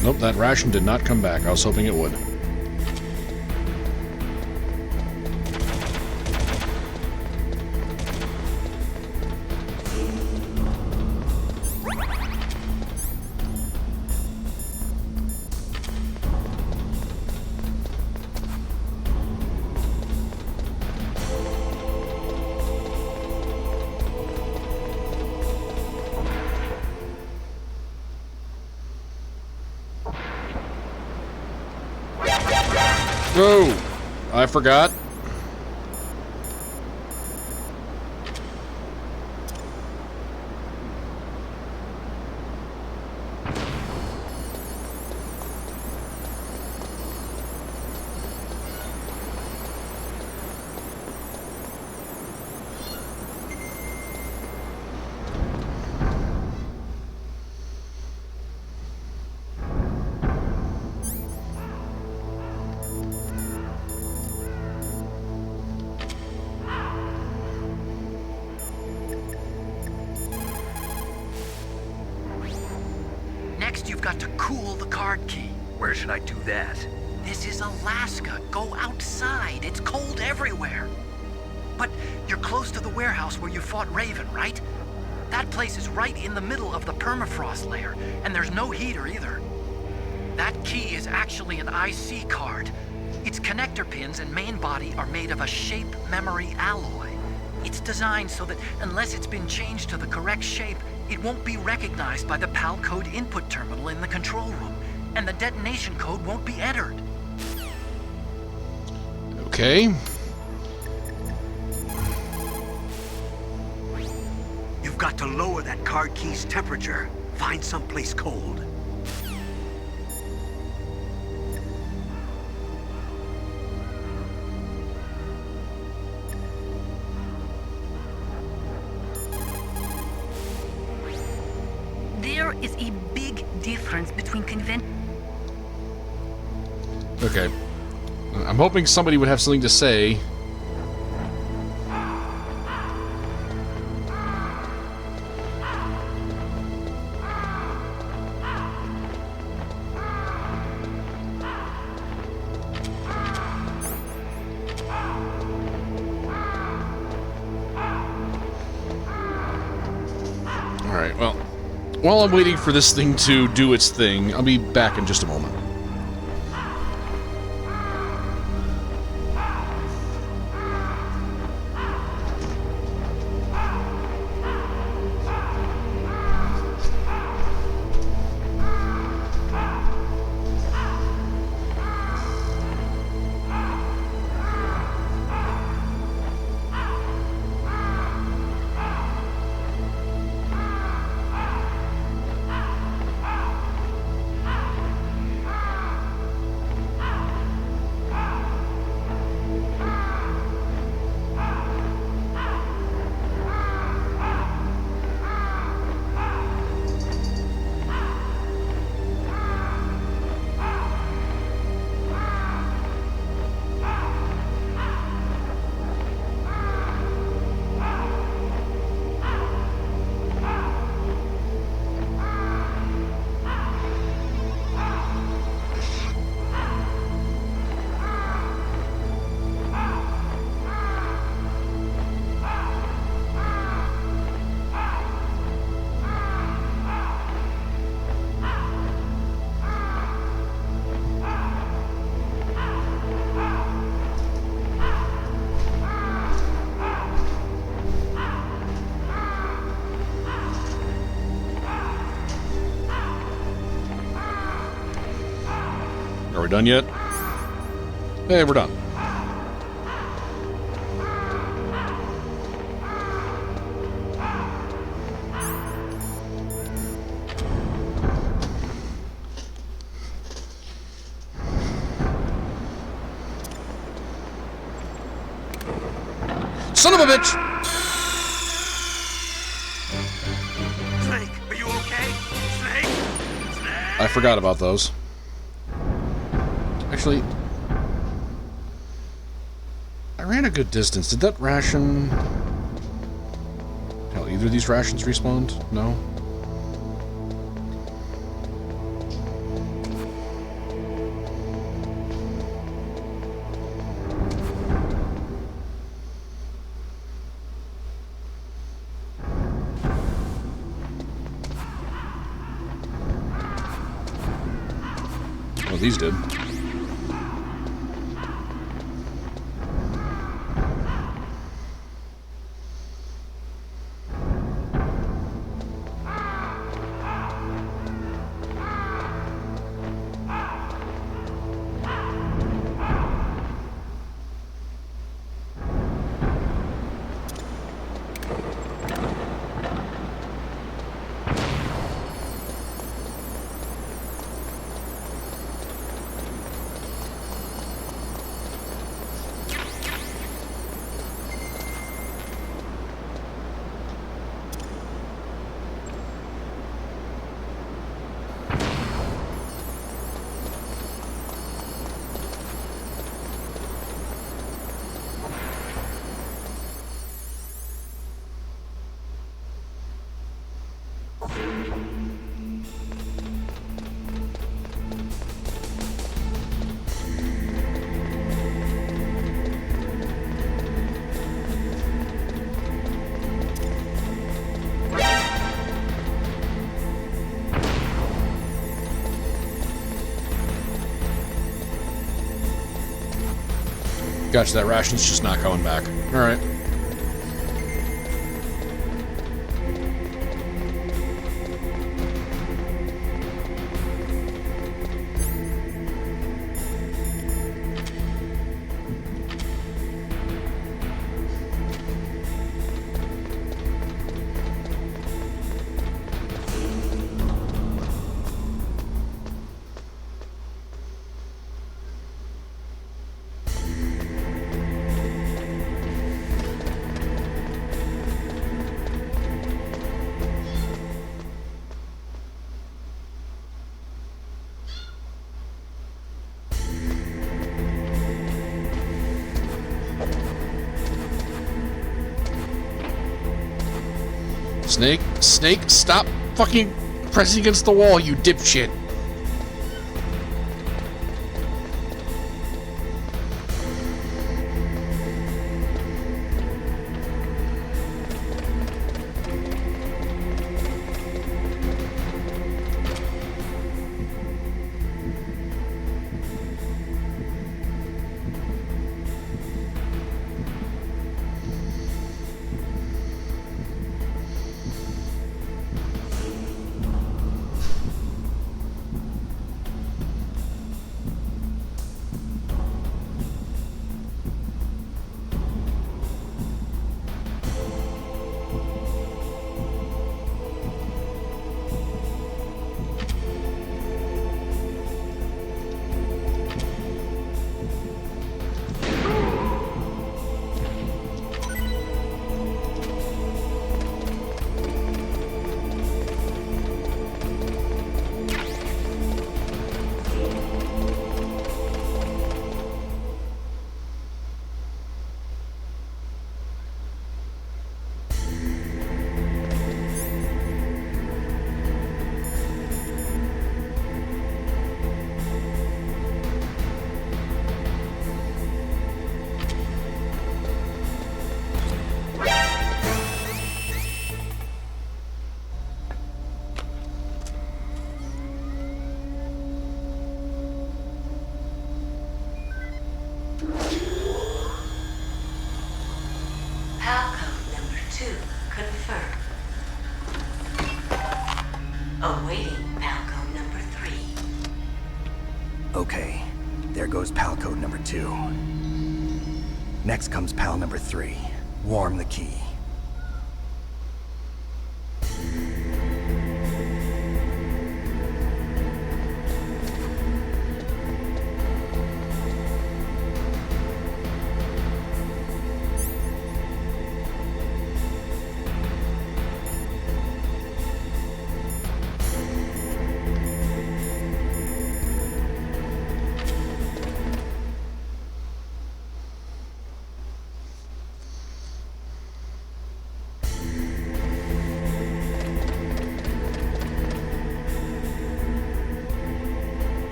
Speaker 1: Nope, that ration did not come back. I was hoping it would. Oh, I forgot.
Speaker 5: Next, you've got to cool the card key.
Speaker 2: Where should I do that?
Speaker 5: This is Alaska. Go outside. It's cold everywhere. But you're close to the warehouse where you fought Raven, right? That place is right in the middle of the permafrost layer, and there's no heater either. That key is actually an IC card. Its connector pins and main body are made of a shape memory alloy. It's designed so that unless it's been changed to the correct shape, it won't be recognized by the PAL code input terminal in the control room, and the detonation code won't be entered.
Speaker 1: Okay.
Speaker 3: You've got to lower that card key's temperature. Find someplace cold.
Speaker 6: There is a big difference between
Speaker 1: Okay. I'm hoping somebody would have something to say. Alright, well, while I'm waiting for this thing to do its thing, I'll be back in just a moment. Are we done yet? Hey, we're done. Son of a bitch!
Speaker 3: Snake, are you okay? Snake?
Speaker 1: I forgot about those. Actually, I ran a good distance. Did that ration... Hell, either of these rations respawned? No? Oh, these did. Gotcha, that ration's just not coming back. Alright. Snake, stop fucking pressing against the wall, you dipshit.
Speaker 8: Palcode number 2 confirmed. Awaiting Palcode number 3.
Speaker 2: Okay, there goes pal code number 2. Next comes pal number 3. Warm the key.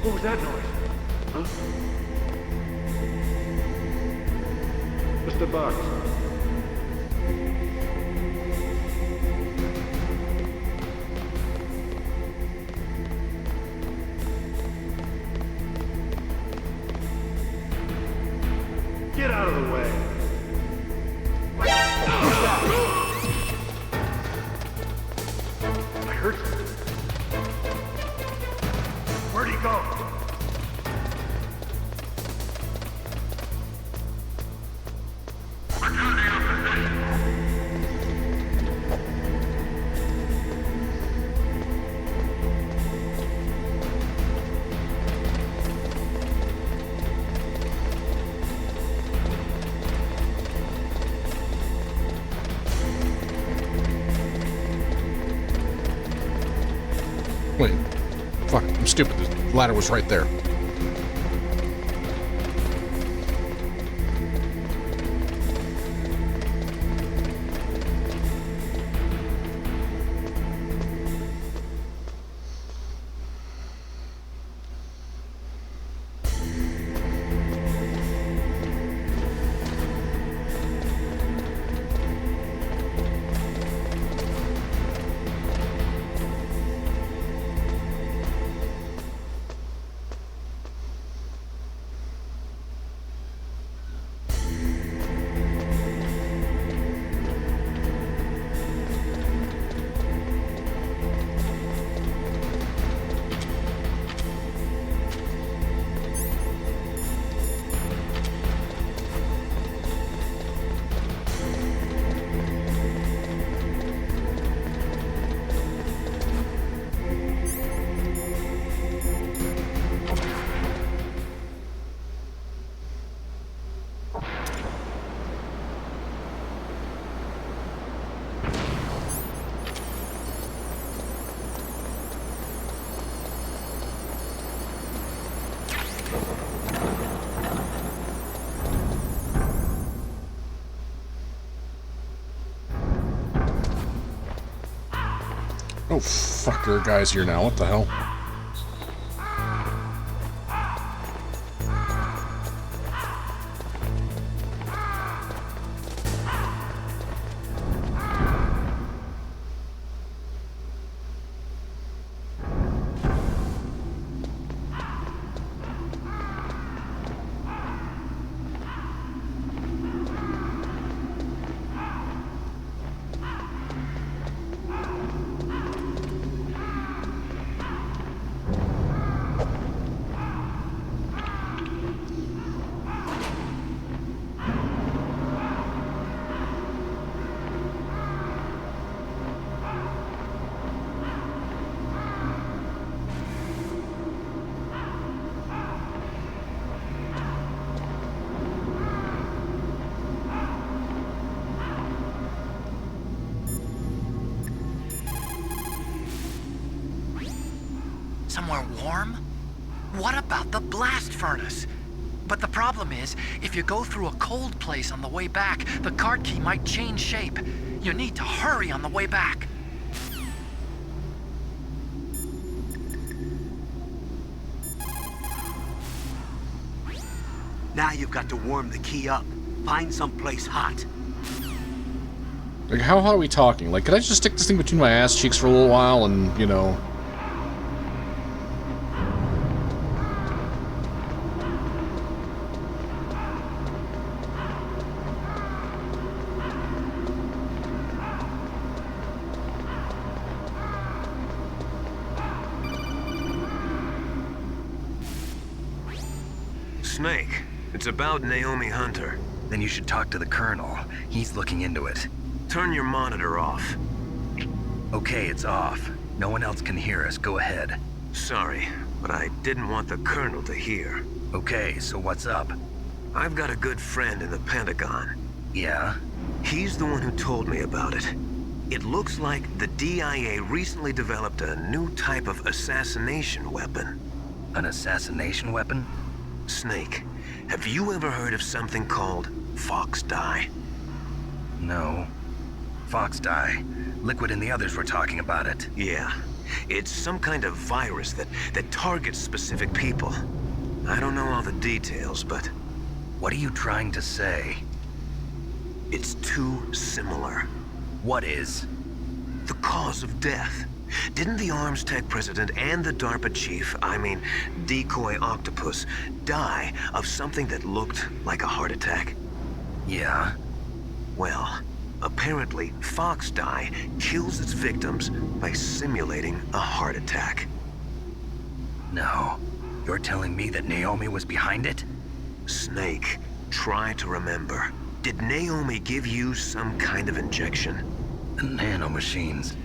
Speaker 14: What was that noise? Huh? Mr. Box. Get out of the way. I heard something. Where'd he go?
Speaker 1: Wait. Fuck, I'm stupid. The ladder was right there. Oh, fuck, there are guys here now. What the hell?
Speaker 5: Somewhere warm? What about the blast furnace? But the problem is, if you go through a cold place on the way back, the card key might change shape. You need to hurry on the way back.
Speaker 3: Now you've got to warm the key up. Find someplace hot.
Speaker 1: Like, how hot are we talking? Like, could I just stick this thing between my ass cheeks for a little while and, you know...
Speaker 10: Snake, it's about Naomi Hunter.
Speaker 7: Then you should talk to the Colonel. He's looking into it.
Speaker 10: Turn your monitor off.
Speaker 7: Okay, it's off. No one else can hear us. Go ahead.
Speaker 10: Sorry, but I didn't want the Colonel to hear.
Speaker 7: Okay, so what's up?
Speaker 10: I've got a good friend in the Pentagon.
Speaker 7: Yeah?
Speaker 10: He's the one who told me about it. It looks like the DIA recently developed a new type of assassination weapon.
Speaker 7: An assassination weapon?
Speaker 10: Snake, have you ever heard of something called Fox Dye?
Speaker 7: No. Fox Dye. Liquid and the others were talking about it.
Speaker 10: Yeah. It's some kind of virus that targets specific people. I don't know all the details, but...
Speaker 7: What are you trying to say?
Speaker 10: It's too similar.
Speaker 7: What is?
Speaker 10: The cause of death. Didn't the Arms Tech president and the DARPA chief, I mean, Decoy Octopus, die of something that looked like a heart attack?
Speaker 7: Yeah?
Speaker 10: Well, apparently Fox Dye kills its victims by simulating a heart attack.
Speaker 7: No. You're telling me that Naomi was behind it?
Speaker 10: Snake, try to remember. Did Naomi give you some kind of injection?
Speaker 7: The nanomachines.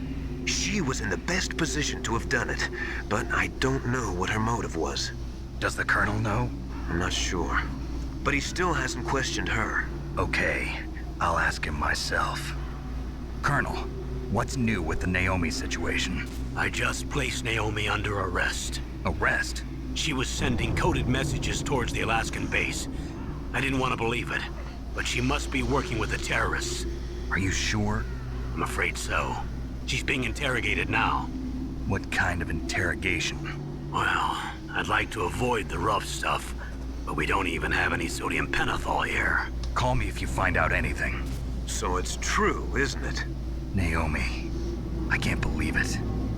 Speaker 10: She was in the best position to have done it, but I don't know what her motive was.
Speaker 7: Does the Colonel know?
Speaker 10: I'm not sure. But he still hasn't questioned her.
Speaker 7: Okay, I'll ask him myself. Colonel, what's new with the Naomi situation?
Speaker 3: I just placed Naomi under arrest.
Speaker 7: Arrest?
Speaker 3: She was sending coded messages towards the Alaskan base. I didn't want to believe it, but she must be working with the terrorists.
Speaker 7: Are you sure?
Speaker 3: I'm afraid so. She's being interrogated now.
Speaker 7: What kind of interrogation?
Speaker 3: Well, I'd like to avoid the rough stuff, but we don't even have any sodium pentothal here.
Speaker 7: Call me if you find out anything.
Speaker 10: So it's true, isn't it?
Speaker 7: Naomi, I can't believe it.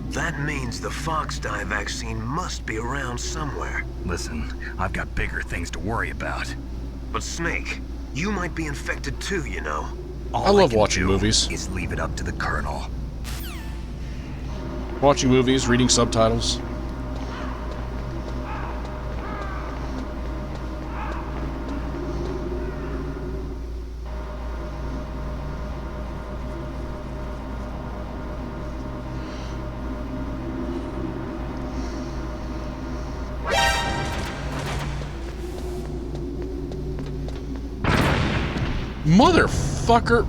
Speaker 10: That means the Fox Dye vaccine must be around somewhere.
Speaker 7: Listen, I've got bigger things to worry about.
Speaker 10: But Snake, you might be infected too, you know.
Speaker 1: I love watching movies.
Speaker 7: Is leave it up to the Colonel.
Speaker 1: Watching movies, reading subtitles. Motherfucker!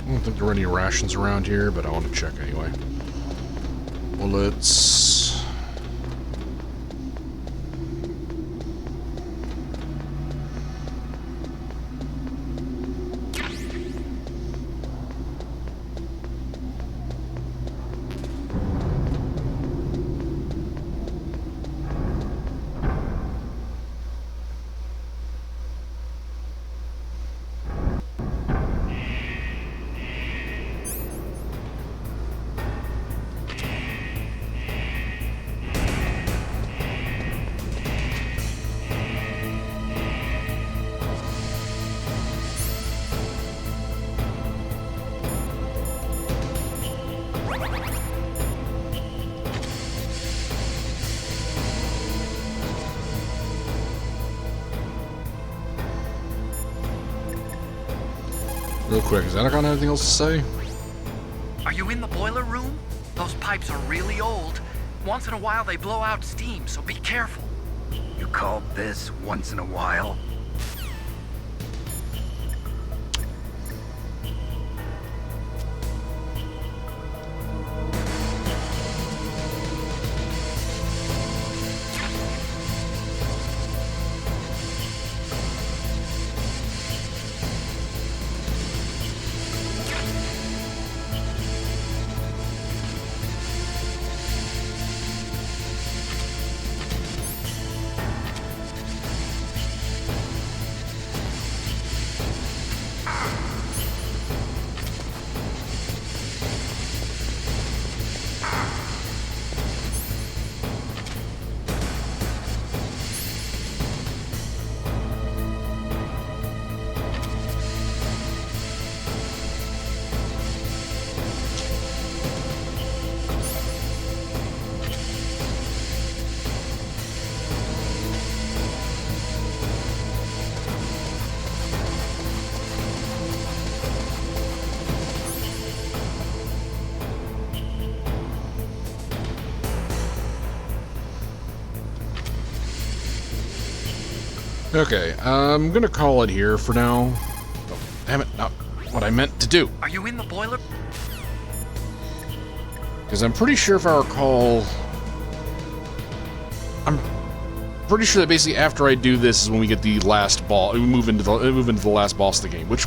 Speaker 1: I don't think there were any rations around here, but I want to check anyway. Bullets. Real quick, is that got anything else to say?
Speaker 5: Are you in the boiler room? Those pipes are really old. Once in a while they blow out steam, so be careful.
Speaker 2: You call this once in a while?
Speaker 1: Okay, I'm gonna call it here for now. Oh, damn it, not what I meant to do.
Speaker 5: Are you in the boiler?
Speaker 1: Because I'm pretty sure if I recall... I'm pretty sure that basically after I do this is when we get the last ball. We move into the last boss of the game, which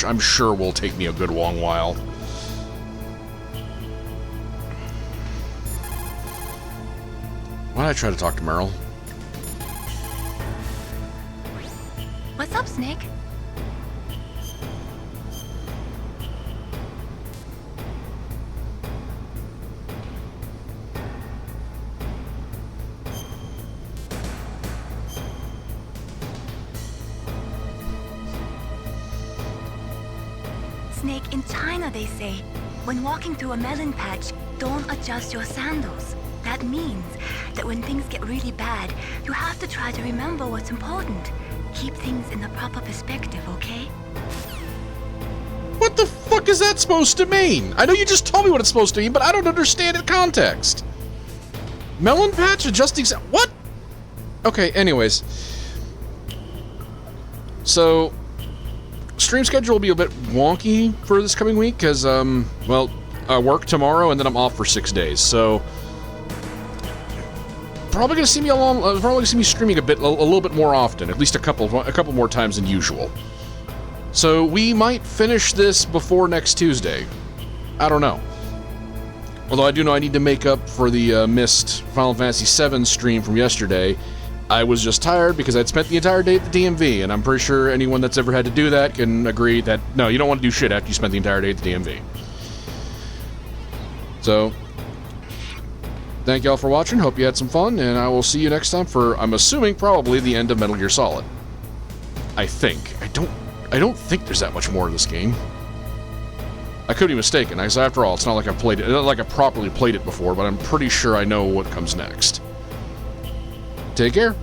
Speaker 1: I'm sure will take me a good long while. Why did I try to talk to Meryl?
Speaker 6: What's up, Snake? Snake, in China they say, when walking through a melon patch, don't adjust your sandals. That means that when things get really bad, you have to try to remember what's important. Keep things in the proper perspective, okay?
Speaker 1: What the fuck is that supposed to mean? I know you just told me what it's supposed to mean, but I don't understand in context. Melon patch adjusting what? Okay, anyways. So, stream schedule will be a bit wonky for this coming week, because, well, I work tomorrow, and then I'm off for 6 days, so... Probably gonna see me streaming a little bit more often, at least a couple more times than usual. So we might finish this before next Tuesday. I don't know. Although I do know I need to make up for the missed Final Fantasy VII stream from yesterday. I was just tired because I'd spent the entire day at the DMV, and I'm pretty sure anyone that's ever had to do that can agree that no, you don't want to do shit after you spent the entire day at the DMV. So. Thank y'all for watching, hope you had some fun, and I will see you next time for, I'm assuming, probably the end of Metal Gear Solid. I think. I don't think there's that much more in this game. I could be mistaken, because after all, it's not like I've played it, not like I properly played it before, but I'm pretty sure I know what comes next. Take care.